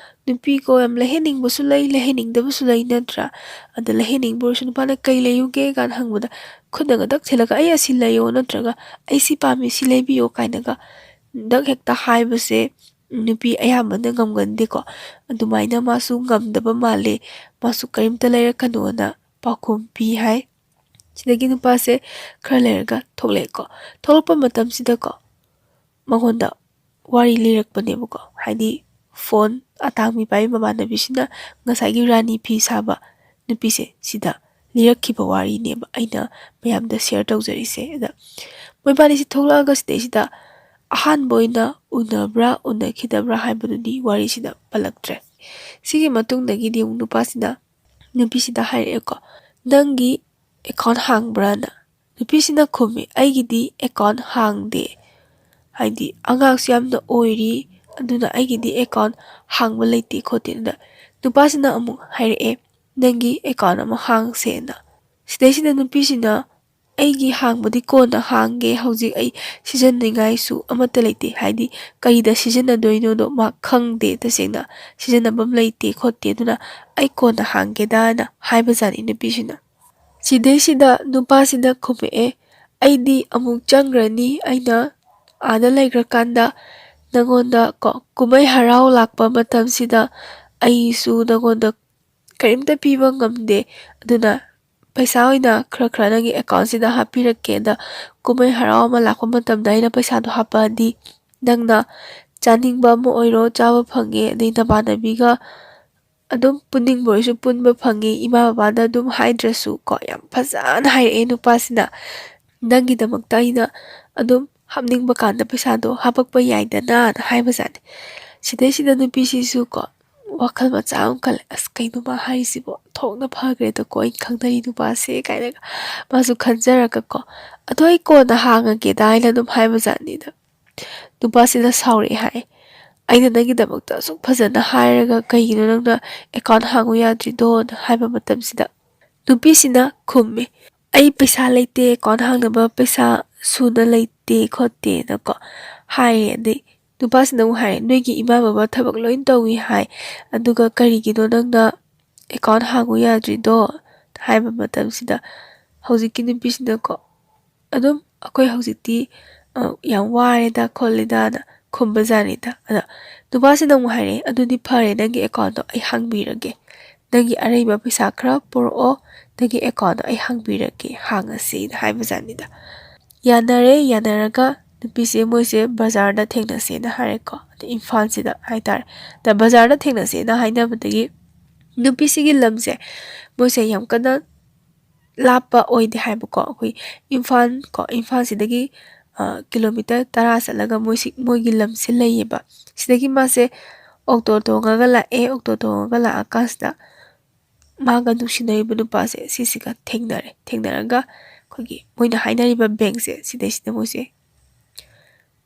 ꯅꯨꯄꯤꯀꯣ ꯌꯥꯝ ꯂꯩꯍꯟꯅꯤꯡꯕꯁꯨ ꯂꯩ, ꯂꯩꯍꯟꯅꯤꯡꯗꯕꯁꯨ ꯂꯩ ꯅꯠꯇ꯭ꯔꯥ? ꯑꯗ ꯂꯩꯍꯟꯅꯤꯡꯕ ꯑꯣꯏꯔꯁꯨ ꯅꯨꯄꯥꯅ ꯀꯩ ꯂꯩꯌꯨꯒꯦ ꯀꯥꯏꯅ ꯍꯪꯕꯗ ꯈꯨꯠꯅ ꯗꯛ ꯊꯤꯜꯂꯒ ꯑꯩ ꯑꯁꯤ ꯂꯩꯌꯣ ꯅꯠꯇ꯭ꯔꯒ ꯑꯩ ꯁꯤ ꯄꯥꯝꯃꯤ ꯁꯤ ꯂꯩꯕꯤꯌꯣ ꯀꯥꯏꯅꯒ ꯗꯛ ꯍꯦꯛꯇ ꯍꯥꯏꯕꯁꯦ ꯅꯨꯄꯤ ꯑꯌꯥꯝꯕꯅ ꯉꯝꯒꯟꯗꯦꯀꯣ꯫ ꯑꯗꯨꯃꯥꯏꯅ マꯁꯨ ꯉꯝꯗꯕ ꯃꯥꯜꯂꯦ, ꯃꯥꯁꯨ ꯀꯔꯤꯝꯇ ꯂꯩꯔꯛꯀꯅꯣꯅ ꯄꯥꯎꯈꯨꯝ ꯄꯤ ꯍꯥꯏ꯫ ꯁꯤꯗꯒꯤ ꯅꯨꯄꯥꯁꯦ ꯈꯔ ꯂꯩꯔꯒ ꯊꯣꯛꯂꯛꯑꯦꯀꯣ꯫ ꯊꯣꯛꯂꯛꯄ ꯃꯇꯝꯁꯤꯗꯀꯣ ꯃꯉꯣꯟꯗ ꯋꯥꯔꯤ ꯂꯤꯔꯛꯄꯅꯦꯕꯀꯣ, ꯍꯥꯏꯗꯤ ꯐꯣꯟ ꯑꯇꯥꯡꯕꯤ ꯄꯥꯏꯕꯤ ꯃꯃꯥꯟꯅꯕꯤꯁꯤꯅ ꯉꯁꯥꯏꯒꯤ ꯔꯥꯅꯤ ꯐꯤ ꯁꯥꯕ ꯅꯨꯄꯤꯁꯦ ꯁꯤꯗ ꯂꯤꯔꯛꯈꯤꯕ ꯋꯥꯔꯤꯅꯦꯕ ꯑꯩꯅ ꯃꯌꯥꯝꯗ ꯁꯤꯌꯔ ꯇꯧꯖꯔꯤꯁꯦ꯫ ꯑꯗ ꯃꯣꯏꯕꯥꯅꯤꯁꯤ ꯊꯣꯛꯂꯛꯑꯒ ꯁꯤꯗꯩꯁꯤꯗ ꯑꯍꯥꯟꯕ ꯑꯣꯏꯅ ꯎꯅꯕ꯭ꯔꯥ ꯎꯅꯈꯤꯗꯕ꯭ꯔꯥ ꯍꯥꯏꯕꯗꯨꯗꯤ ꯋꯥꯔꯤꯁꯤꯗ ꯄꯜꯂꯛꯇ꯭ꯔꯦ꯫ ꯁꯤꯒꯤ ꯃꯇꯨꯡꯗꯒꯤꯗꯤ ꯑꯃꯨꯛ ꯅꯨꯄꯥꯁꯤꯅ ꯅꯨꯄꯤꯁꯤꯗ ꯍꯥꯏꯔꯛꯑꯦꯀꯣ, ꯅꯪꯒꯤ ꯑꯦꯀꯥꯎꯟꯠ ꯍꯥꯡꯕ꯭ꯔꯥꯅ꯫ ꯅꯨꯄꯤꯁꯤꯅ ꯈꯨꯝꯃꯤ, ꯑꯩꯒꯤꯗꯤ ꯑꯦꯀꯥꯎꯟꯠ ꯍꯥꯡꯗꯦ, ꯍꯥꯏꯗꯤ ꯑꯉꯥꯡꯁꯨ ꯌꯥꯝꯅ ꯑꯣꯏꯔꯤ, ꯑꯗꯨꯅ ꯑꯩꯒꯤꯗꯤ ꯑꯦꯀꯥꯎꯟꯠ ꯍꯥꯡꯕ ꯂꯩꯇꯦ ꯈꯣꯠꯇꯦ꯫ ꯑꯗꯨꯗ ꯅꯨꯄꯥꯁꯤꯅ ꯑꯃꯨꯛ ꯍꯥꯏꯔꯛꯑꯦ ꯅꯪꯒꯤ ꯑꯦꯀꯥꯎꯟꯠ ꯑꯃ ꯍꯥꯡꯁꯦꯅ꯫ ꯁꯤꯗꯩꯁꯤꯗ ꯅꯨꯄꯤꯁꯤꯅ ꯑꯩꯒꯤ ꯍꯥꯡꯕꯗꯤ ꯀꯣꯟꯅ ꯍꯥꯡꯒꯦ, ꯍꯧꯖꯤꯛ ꯑꯩ ꯁꯤꯖꯤꯟꯅꯅꯤꯡꯉꯥꯏꯁꯨ ꯑꯃꯠꯇ ꯂꯩꯇꯦ, ꯍꯥꯏꯗꯤ ꯀꯩꯗ ꯁꯤꯖꯤꯟꯅꯗꯣꯏꯅꯣꯗꯣ ꯃꯥ ꯈꯪꯗꯦ, ꯇꯁꯦꯡꯅ ꯁꯤꯖꯤꯟꯅꯐꯝ ꯂꯩꯇꯦ ꯈꯣꯠꯇꯦ, ꯑꯗꯨꯅ ꯑꯩ ꯀꯣꯟꯅ ꯍꯥꯡꯒꯦꯗꯥꯅ ꯍꯥꯏꯕꯖꯥꯠꯅꯤ ꯅꯨꯄꯤꯁꯤꯅ꯫ ꯁꯤꯗꯩꯁꯤꯗ ꯅꯨꯄꯥꯁꯤꯅ ꯈꯨꯝꯃꯛꯑꯦ, ꯑꯩꯗꯤ ꯑꯃꯨꯛ ꯆꯪꯈ꯭ꯔꯅꯤ, ꯑꯩꯅ ꯑꯥꯗ ꯂꯩꯈ꯭ꯔꯀꯥꯟꯗ ꯅꯪꯉꯣꯟꯗ ꯀꯨꯝꯍꯩ ꯍꯔꯥꯎ ꯂꯥꯛꯄ ꯃꯇꯝꯁꯤꯗ ꯑꯩꯁꯨ ꯅꯪꯉꯣꯟꯗ ꯀꯔꯤꯝꯇ ꯄꯤꯕ ꯉꯝꯗꯦ, ꯑꯗꯨꯅ ꯄꯩꯁꯥ ꯑꯣꯏꯅ ꯈꯔ ꯅꯪꯒꯤ ꯑꯦꯀꯥꯎꯟꯠꯁꯤꯗ ꯍꯥꯞꯄꯤꯔꯛꯀꯦ꯫ ꯑꯗ ꯀꯨꯝꯍꯩ ꯍꯔꯥꯎ ꯑꯃ ꯂꯥꯛꯄ ꯃꯇꯝꯗ ꯑꯩꯅ ꯄꯩꯁꯥꯗꯣ ꯍꯥꯞꯄꯛꯑꯗꯤ ꯅꯪꯅ ꯆꯥꯅꯤꯡꯕ ꯑꯃ ꯑꯣꯏꯔꯣ ꯆꯥꯕ ꯐꯪꯉꯦ, ꯑꯗꯩ ꯅꯃꯥꯟꯅꯕꯤꯒ ꯑꯗꯨꯝ ꯄꯨꯟꯅꯤꯡꯕ ꯑꯣꯏꯔꯁꯨ ꯄꯨꯟꯕ ꯐꯪꯉꯤ, ꯏꯃꯥ ꯕꯕꯥꯗ ꯑꯗꯨꯝ ꯍꯥꯏꯗ꯭ꯔꯁꯨ ꯌꯥꯝ ꯐꯖꯅ ꯍꯥꯏꯔꯛꯑꯦ ꯅꯨꯄꯥꯁꯤꯅ꯫ ꯅꯪꯒꯤꯗꯃꯛꯇ ꯑꯩꯅ ꯑꯗꯨꯝ ꯍꯥꯞꯅꯤꯡꯕ ꯀꯥꯟꯗ ꯄꯩꯁꯥꯗꯣ ꯍꯥꯞꯄꯛꯄ ꯌꯥꯏꯗꯅꯥꯅ ꯍꯥꯏꯕꯖꯥꯠꯅꯤ꯫ ꯁꯤꯗꯩꯁꯤꯗ ꯅꯨꯄꯤꯁꯤꯁꯨ ꯋꯥꯈꯜ ꯃꯆꯥ ꯑꯃ ꯈꯜꯂꯦ, ꯑꯁ ꯀꯩꯅꯣ ꯃꯥ ꯍꯥꯏꯔꯤꯁꯤꯕꯣ ꯊꯣꯛꯅ ꯐꯈ꯭ꯔꯦꯗꯀꯣ, ꯑꯩ ꯈꯪꯅꯔꯤ ꯅꯨꯄꯥꯁꯦ ꯀꯥꯏꯅꯒ ꯃꯥꯁꯨ ꯈꯟꯖꯔꯒ ꯑꯗꯣ ꯑꯩ ꯀꯣꯟꯅ ꯍꯥꯡꯉꯒꯦꯗ ꯍꯥꯏꯅ ꯑꯗꯨꯝ ꯍꯥꯏꯕꯖꯥꯠꯅꯤꯗ꯫ ꯅꯨꯄꯥꯁꯤꯅ ꯁꯥꯎꯔꯛꯑꯦ ꯍꯥꯏ, ꯑꯩꯅ ꯅꯪꯒꯤꯗꯃꯛꯇ ꯑꯁꯨꯛ ꯐꯖꯅ ꯍꯥꯏꯔꯒ ꯀꯩꯒꯤꯅꯣ ꯅꯪꯅ ꯑꯦꯀꯥꯎꯟꯠ ꯍꯥꯡꯉꯨ ꯌꯥꯗ꯭ꯔꯤꯗꯣꯅ ꯍꯥꯏꯕ ꯃꯇꯝꯁꯤꯗ ꯅꯨꯄꯤꯁꯤꯅ ꯈꯨꯝꯃꯤ, ꯑꯩ ꯄꯩꯁꯥ ꯂꯩꯇꯦ, ꯑꯦꯀꯥꯎꯟꯠ ꯍꯥꯡꯅꯕ ꯄꯩꯁꯥ ꯁꯨꯅ ꯂꯩꯇꯦ ꯈꯣꯠꯇꯦꯅꯀꯣ ꯍꯥꯏꯔꯦ꯫ ꯑꯗꯩ ꯅꯨꯄꯥꯁꯤꯅ ꯑꯃꯨꯛ ꯍꯥꯏꯔꯦ, ꯅꯣꯏꯒꯤ ꯏꯃꯥ ꯕꯕꯥ ꯊꯕꯛ ꯂꯣꯏ ꯇꯧꯏ ꯍꯥꯏ, ꯑꯗꯨꯒ ꯀꯔꯤꯒꯤꯅꯣ ꯅꯪꯅ ꯑꯦꯀꯥꯎꯟ ꯍꯥꯡꯉꯨ ꯌꯥꯗ꯭ꯔꯤꯗꯣ ꯍꯥꯏꯕ ꯃꯇꯝꯁꯤꯗ ꯍꯧꯖꯤꯛꯀꯤ ꯅꯨꯄꯤꯁꯤꯅꯀꯣ ꯑꯗꯨꯝ ꯑꯩꯈꯣꯏ ꯍꯧꯖꯤꯛꯇꯤ ꯌꯥꯝ ꯋꯥꯔꯦꯗ ꯈꯣꯠꯂꯦꯗꯅ ꯈꯨꯝꯕꯖꯥꯠꯅꯤꯗ ꯑꯗ ꯅꯨꯄꯥꯁꯤꯅ ꯑꯃꯨꯛ ꯍꯥꯏꯔꯛꯑꯦ ꯑꯗꯨꯗꯤ ꯐꯔꯦ ꯅꯪꯒꯤ ꯑꯦꯀꯥꯎꯟꯗꯣ ꯑꯩ ꯍꯥꯡꯕꯤꯔꯒꯦ ꯅꯪꯒꯤ ꯑꯔꯩꯕ ꯄꯩꯁꯥ ꯈꯔ ꯄꯨꯔꯛꯑꯣ ꯅꯪꯒꯤ ꯑꯦꯀꯥꯎꯟꯗꯣ ꯑꯩ ꯍꯥꯡꯕꯤꯔꯒꯦ ꯍꯥꯡꯉꯁꯤꯅ ꯍꯥꯏꯕꯖꯥꯠꯅꯤꯗ ꯌꯥꯅꯔꯦ ꯌꯥꯅꯔꯒ ꯅꯨꯄꯤꯁꯦ ꯃꯣꯏꯁꯦ ꯕꯖꯥꯔꯗ ꯊꯦꯡꯅꯁꯦꯅ ꯍꯥꯏꯔꯦꯀꯣ ꯑꯗ ꯏꯝꯐꯥꯜꯁꯤꯗ ꯍꯥꯏꯇꯥꯔꯦ ꯑꯗ ꯕꯖꯥꯔꯗ ꯊꯦꯡꯅꯁꯦꯅ ꯍꯥꯏꯅꯕꯗꯒꯤ ꯅꯨꯄꯤꯁꯤꯒꯤ ꯂꯝꯁꯦ ꯃꯣꯏꯁꯦ ꯌꯥꯝ ꯀꯟꯅ ꯂꯥꯞꯄ ꯑꯣꯏꯗꯦ ꯍꯥꯏꯕꯀꯣ ꯑꯩꯈꯣꯏ ꯏꯝꯐꯥꯜꯁꯤꯗꯒꯤ ꯀꯤꯂꯣꯃꯤꯇꯔ 10 ꯆꯠꯂꯒ ꯃꯣꯏꯒꯤ ꯂꯝꯁꯦ ꯂꯩꯌꯦꯕ ꯁꯤꯗꯒꯤ ꯃꯥꯁꯦ ꯑꯣꯛꯇꯣ ꯇꯣꯡꯉꯒ ꯂꯥꯛꯑꯦ ꯑꯣꯛꯇꯣ ꯇꯣꯡꯉꯒ ꯂꯥꯛꯑꯀꯥꯟꯁꯤꯗ ꯃꯥꯒ ꯅꯨꯡꯁꯤꯅꯔꯤꯕ ꯅꯨꯄꯥꯁꯦ ꯁꯤꯁꯤꯒ ꯊꯦꯡꯅꯔꯒ ꯑꯩꯈꯣꯏꯒꯤ ꯃꯣꯏꯅ ꯍꯥꯏꯅꯔꯤꯕ ꯕꯦꯡꯛꯁꯦ ꯁꯤꯗꯩꯁꯤꯗ ꯃꯣꯏꯁꯦ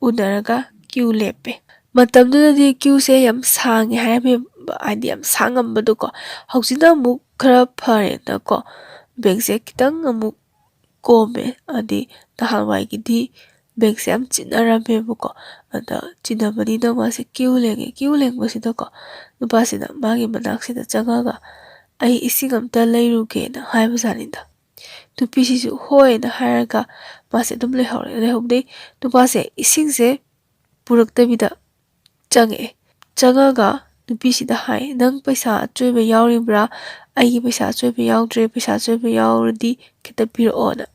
ꯎꯅꯔꯒ ꯀ꯭ꯌꯨ ꯂꯦꯞꯄꯦ ꯃꯇꯝꯗꯨꯗꯗꯤ ꯀ꯭ꯌꯨꯁꯦ ꯌꯥꯝ ꯁꯥꯡꯉꯦ ꯍꯥꯏꯔꯝꯃꯦꯕ ꯍꯥꯏꯗꯤ ꯌꯥꯝ ꯁꯥꯡꯉꯝꯕꯗꯣꯀꯣ ꯍꯧꯖꯤꯛꯅ ꯑꯃꯨꯛ ꯈꯔ ꯐꯔꯦꯅꯀꯣ ꯕꯦꯡꯛꯁꯦ ꯈꯤꯇꯪ ꯑꯃꯨꯛ ꯀꯣꯝꯃꯦ ꯍꯥꯏꯗꯤ ꯅꯍꯥꯟꯋꯥꯏꯒꯤꯗꯤ ꯕꯦꯡꯛꯁꯦ ꯌꯥꯝ ꯆꯤꯟꯅꯔꯝꯃꯦꯕꯀꯣ ꯑꯗ ꯆꯤꯟꯅꯕꯅꯤꯅ ꯃꯥꯁꯦ ꯀ꯭ꯌꯨ ꯂꯦꯡꯕꯁꯤꯗꯀꯣ ꯅꯨꯄꯥꯁꯤꯅ ꯃꯥꯒꯤ ꯃꯅꯥꯛꯁꯤꯗ ꯆꯪꯉꯒ ꯑꯩ ꯏꯁꯤꯡ ꯑꯝꯇ ꯂꯩꯔꯨꯒꯦꯅ ꯍꯥꯏꯕꯖꯥꯠꯅꯤꯗ ꯅꯨꯄꯤꯁꯤꯁꯨ ꯍꯣꯏꯅ ꯍꯥꯏꯔꯒ ꯃꯥꯁꯦ ꯑꯗꯨꯝ ꯂꯩꯍꯧꯕꯗꯩ ꯅꯨꯄꯥꯁꯦ ꯏꯁꯤꯡꯁꯦ ꯄꯨꯔꯛꯇꯕꯤꯗ ꯆꯪꯉꯒ ꯅꯨꯄꯤꯁꯤꯗ ꯍꯥꯏ ꯅꯪ ꯄꯩꯁా ꯑꯆꯣꯏꯕ ꯌꯥꯎꯔꯤꯕ꯭ꯔꯥ ꯑꯩꯒꯤ ꯄꯩꯁా ꯑꯆꯣꯏꯕ ꯌꯥꯎꯗ꯭ꯔꯦ ꯄꯩꯁా ꯑꯆꯣꯏꯕ ꯌꯥꯎꯔꯗꯤ ꯈꯤꯇ ꯄꯤꯔꯛꯑꯣꯅ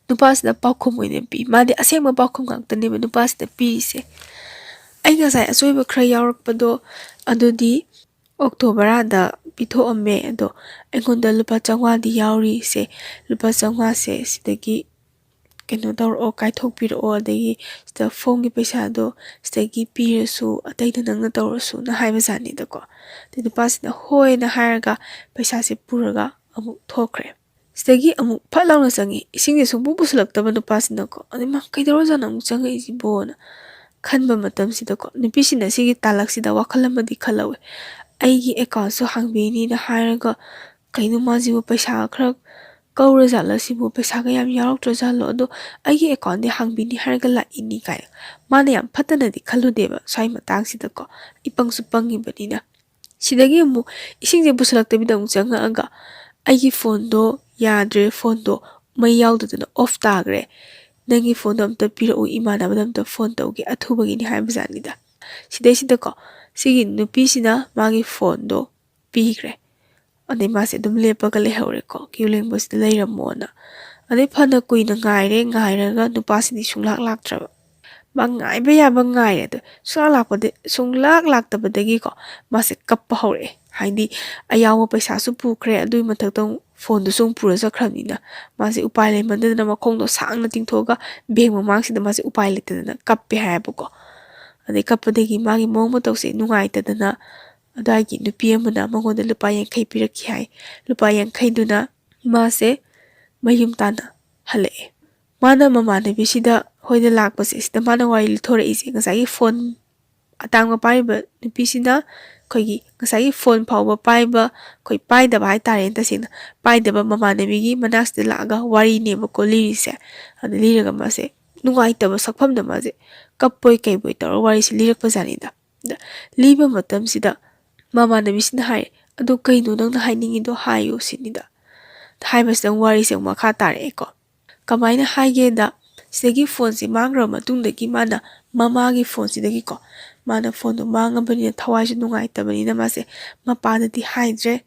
ꯅꯨꯄꯥꯁꯤꯅ ꯄꯥꯎꯈꯨꯝ ꯑꯣꯏꯅ ꯄꯤ ꯃꯥꯗꯤ ꯑꯁꯦꯡꯕ ꯄꯥꯎꯈꯨꯝ ꯉꯥꯛꯇꯅꯦꯕ ꯅꯨꯄꯥꯁꯤꯗ ꯄꯤꯔꯤꯁꯦ ꯑꯩ ꯉꯁꯥꯏ ꯑꯆꯣꯏꯕ ꯈꯔ ꯌꯥꯎꯔꯛꯄꯗꯣ ꯑꯗꯨꯗꯤ ꯑꯣꯛꯇꯣ ꯕꯔꯥꯗ ꯄꯤꯊꯣꯛꯑꯝꯃꯦ ꯑꯗꯣ ꯑꯩꯉꯣꯟꯗ ꯂꯨꯄꯥ 500ꯗꯤ ꯌꯥꯎꯔꯤꯁꯦ ꯂꯨꯄꯥ 500ꯁꯦ ꯁꯤꯗꯒꯤ ꯀꯩꯅꯣ ꯇꯧꯔꯛꯑꯣ ꯀꯥꯏꯊꯣꯛꯄꯤꯔꯛꯑꯣ ꯑꯗꯒꯤ ꯁꯤꯗ ꯐꯣꯝꯒꯤ ꯄꯩꯁꯥꯗꯣ ꯁꯤꯗꯒꯤ ꯄꯤꯔꯁꯨ ꯑꯇꯩꯗ ꯅꯪꯅ ꯇꯧꯔꯁꯨꯅ ꯍꯥꯏꯕꯖꯥꯠꯅꯤꯗꯀꯣ ꯑꯗꯩ ꯅꯨꯄꯥꯁꯤꯅ ꯍꯣꯏꯅ ꯍꯥꯏꯔꯒ ꯄꯩꯁꯥꯁꯦ ꯄꯨꯔꯒ ꯑꯃꯨꯛ ꯊꯣꯛꯈ꯭ꯔꯦ ꯁꯤꯗꯒꯤ ꯑꯃꯨꯛ ꯐꯠ ꯂꯥꯎꯅ ꯆꯪꯉꯤ ꯏꯁꯤꯡꯁꯦ ꯁꯨꯡꯄꯨ ꯄꯨꯁꯤꯜꯂꯛꯇꯕ ꯅꯨꯄꯥꯁꯤꯅꯀꯣ ꯑꯗꯩ ꯃꯥ ꯀꯩꯗꯧꯔꯖꯥꯠꯅꯣ ꯑꯃꯨꯛ ꯆꯪꯉꯛꯏꯁꯤꯕꯣꯅ ꯈꯟꯕ ꯃꯇꯝꯁꯤꯗꯀꯣ ꯅꯨꯄꯤꯁꯤꯅ ꯁꯤꯒꯤ ꯇꯥꯂꯛꯁꯤꯗ ꯋꯥꯈꯜ ꯑꯃꯗꯤ ꯈꯜꯍꯧꯋꯦ ꯑꯩꯒꯤ ꯑꯦꯀꯥꯎꯟꯁꯨ ꯍꯥꯡꯕꯤꯅꯤꯅ ꯍꯥꯏꯔꯒ ꯀꯩꯅꯣ ꯃꯥꯁꯤꯕꯨ ꯄꯩꯁꯥ ꯈꯔ ꯀꯧꯔꯖꯥꯠꯂ ꯁꯤꯕꯨ ꯄꯩꯁꯥꯒ ꯌꯥꯝ ꯌꯥꯎꯔꯛꯇ꯭ꯔꯖꯥꯠꯂꯣ ꯑꯗꯣ ꯑꯩꯒꯤ ꯑꯦꯀꯥꯎꯟꯗꯤ ꯍꯥꯡꯕꯤꯅꯤ ꯍꯥꯏꯔꯒ ꯂꯥꯛꯏꯅꯤ ꯀꯥꯏꯅ ꯃꯥꯅ ꯌꯥꯝ ꯐꯠꯇꯅꯗꯤ ꯈꯜꯂꯨꯗꯦꯕ ꯁ꯭ꯋꯥꯏ ꯃꯇꯥꯡꯁꯤꯗꯀꯣ ꯏꯄꯪꯁꯨ ꯄꯪꯉꯤꯕꯅꯤꯅ ꯁꯤꯗꯒꯤ ꯑꯃꯨꯛ ꯏꯁꯤꯡꯁꯦ ꯄꯨꯁꯤꯜꯂꯛꯇꯕꯤꯗ ꯑꯃꯨꯛ ꯆꯪꯉꯛꯑꯒ ꯑꯩꯒꯤ ꯐꯣꯟꯗꯣ ꯌꯥꯗ꯭ꯔꯦ ꯐꯣꯟꯗꯣ ꯃꯩ ꯌꯥꯎꯗꯗꯅ ꯑꯣꯐ ꯇꯥꯈ꯭ꯔꯦ ꯅꯪꯒꯤ ꯐꯣꯟꯗꯣ ꯑꯝꯇ ꯄꯤꯔꯛꯎ ꯏꯃꯥꯟꯅꯕꯗ ꯑꯝꯇ ꯐꯣꯟ ꯇꯧꯒꯦ ꯑꯊꯨꯕꯒꯤꯅꯤ ꯍꯥꯏꯕꯖꯥꯠꯅꯤꯗ ꯁꯤꯗꯩꯁꯤꯗꯀꯣ ꯁꯤꯒꯤ ꯅꯨꯄꯤꯁꯤꯅ ꯃꯥꯒꯤ ꯐꯣꯟꯗꯣ ꯄꯤꯈ꯭ꯔꯦ ꯑꯗꯩ ꯃꯥꯁꯦ ꯑꯗꯨꯝ ꯂꯦꯞꯄꯒ ꯂꯩꯍꯧꯔꯦꯀꯣ ꯀ꯭ꯌꯨ ꯂꯦꯡꯕꯁꯤꯗ ꯂꯩꯔꯝꯃꯣꯅ ꯑꯗꯩ ꯐꯅ ꯀꯨꯏꯅ ꯉꯥꯏꯔꯒ ꯅꯨꯄꯥꯁꯤꯗꯤ ꯁꯨꯡꯂꯥꯛ ꯂꯥꯛꯇ꯭ꯔꯕ ꯃꯥ ꯉꯥꯏꯕ ꯌꯥꯕ ꯉꯥꯏꯔꯦ ꯑꯗꯣ ꯁꯨꯡꯂꯥꯛ ꯂꯥꯛꯇꯕꯗꯒꯤꯀꯣ ꯃꯥꯁꯦ ꯀꯞꯄ ꯍꯧꯔꯛꯑꯦ ꯍꯥꯏꯗꯤ ꯑꯌꯥꯎꯕ ꯄꯩꯁꯥꯁꯨ ꯄꯨꯈ꯭ꯔꯦ ꯑꯗꯨꯒꯤ ꯃꯊꯛꯇ ꯐꯣꯟꯗꯨꯁꯨ ꯑꯃꯨꯛ ꯄꯨꯔ ꯆꯠꯈ꯭ꯔꯕꯅꯤꯅ ꯃꯥꯁꯦ ꯎꯄꯥꯏ ꯂꯩꯃꯟꯗꯗꯅ ꯃꯈꯣꯡꯗꯣ ꯁꯥꯡꯅ ꯇꯤꯡꯊꯣꯛꯑꯒ ꯕꯦꯡ ꯃꯃꯥꯡꯁꯤꯗ ꯃꯥꯁꯦ ꯎꯄꯥꯏ ꯂꯩꯇꯗꯅ ꯀꯞꯄꯦ ꯍꯥꯏꯌꯦꯕꯀꯣ ꯑꯗꯩ ꯀꯞꯄꯗꯒꯤ ꯃꯥꯒꯤ ꯃꯑꯣꯡ ꯃꯇꯧꯁꯦ ꯅꯨꯡꯉꯥꯏꯇꯗꯅ ꯑꯗꯨꯋꯥꯏꯒꯤ ꯅꯨꯄꯤ ꯑꯃꯅ ꯃꯉꯣꯟꯗ ꯂꯨꯄꯥ 50 ꯄꯤꯔꯛꯈꯤ ꯍꯥꯏ ꯂꯨꯄꯥ 50ꯗꯨꯅ ꯃꯥꯁꯦ ꯃꯌꯨꯝ ꯇꯥꯟꯅ ꯍꯜꯂꯛꯑꯦ ꯃꯥꯅ ꯃꯃꯥꯟꯅꯕꯤꯁꯤꯗ ꯍꯣꯏꯗ ꯂꯥꯛꯄꯁꯦ ꯁꯤꯗ ꯃꯥꯅ ꯋꯥꯔꯤ ꯂꯤꯊꯣꯔꯛꯏꯁꯦ ꯉꯁꯥꯏꯒꯤ ꯐꯣꯟ ꯑꯇꯥꯡꯕ ꯄꯥꯏꯔꯤꯕ ꯅꯨꯄꯤꯁꯤꯅ ꯑꯩꯈꯣꯏꯒꯤ ꯉꯁꯥꯏꯒꯤ ꯐꯣꯟ ꯐꯥꯎꯕ ꯄꯥꯏꯕ ꯑꯩꯈꯣꯏ ꯄꯥꯏꯗꯕ ꯍꯥꯏꯇꯥꯔꯦ ꯇꯁꯦꯡꯅ ꯄꯥꯏꯗꯕ ꯃꯃꯥꯟꯅꯕꯤꯒꯤ ꯃꯅꯥꯛꯁꯤꯗ ꯂꯥꯛꯑꯒ ꯋꯥꯔꯤꯅꯦꯕꯀꯣ ꯂꯤꯔꯤꯁꯦ ꯑꯗ ꯂꯤꯔꯒ ꯃꯥꯁꯦ ꯅꯨꯡꯉꯥꯏꯇꯕ ꯁꯛꯐꯝꯗ ꯃꯥꯁꯦ ꯀꯞꯄꯣꯏ ꯀꯩꯕꯣꯏ ꯇꯧꯔꯒ ꯋꯥꯔꯤꯁꯦ ꯂꯤꯔꯛꯄꯖꯥꯠꯅꯤꯗ ꯑꯗ ꯂꯤꯕ ꯃꯇꯝꯁꯤꯗ ꯃꯃꯥꯟꯅꯕꯤꯁꯤꯅ ꯍꯥꯏꯔꯦ ꯑꯗꯣ ꯀꯩꯅꯣ ꯅꯪꯅ ꯍꯥꯏꯅꯤꯡꯉꯤꯗꯣ ꯍꯥꯏꯌꯨ ꯁꯤꯅꯤꯗ ꯍꯥꯏꯕꯁꯤꯗ ꯋꯥꯔꯤꯁꯦ ꯑꯃꯨꯛ ꯃꯈꯥ ꯇꯥꯔꯛꯑꯦꯀꯣ ꯀꯃꯥꯏꯅ ꯍꯥꯏꯒꯦꯗ ꯁꯤꯗꯒꯤ ꯐꯣꯟꯁꯦ ꯃꯥꯡꯈ꯭ꯔꯕ ꯃꯇꯨꯡꯗꯒꯤ ꯃꯥꯅ ꯃꯃꯥꯒꯤ ꯐꯣꯟꯁꯤꯗꯒꯤꯀꯣ ꯃꯥꯅ ꯐꯣꯟꯗꯣ ꯃꯥꯡꯉꯕꯅꯤꯅ ꯊꯋꯥꯏꯁꯨ ꯅꯨꯡꯉꯥꯏꯇꯕꯅꯤꯅ ꯃꯥꯁꯦ ꯃꯄꯥꯗꯗꯤ ꯍꯥꯏꯗ꯭ꯔꯦ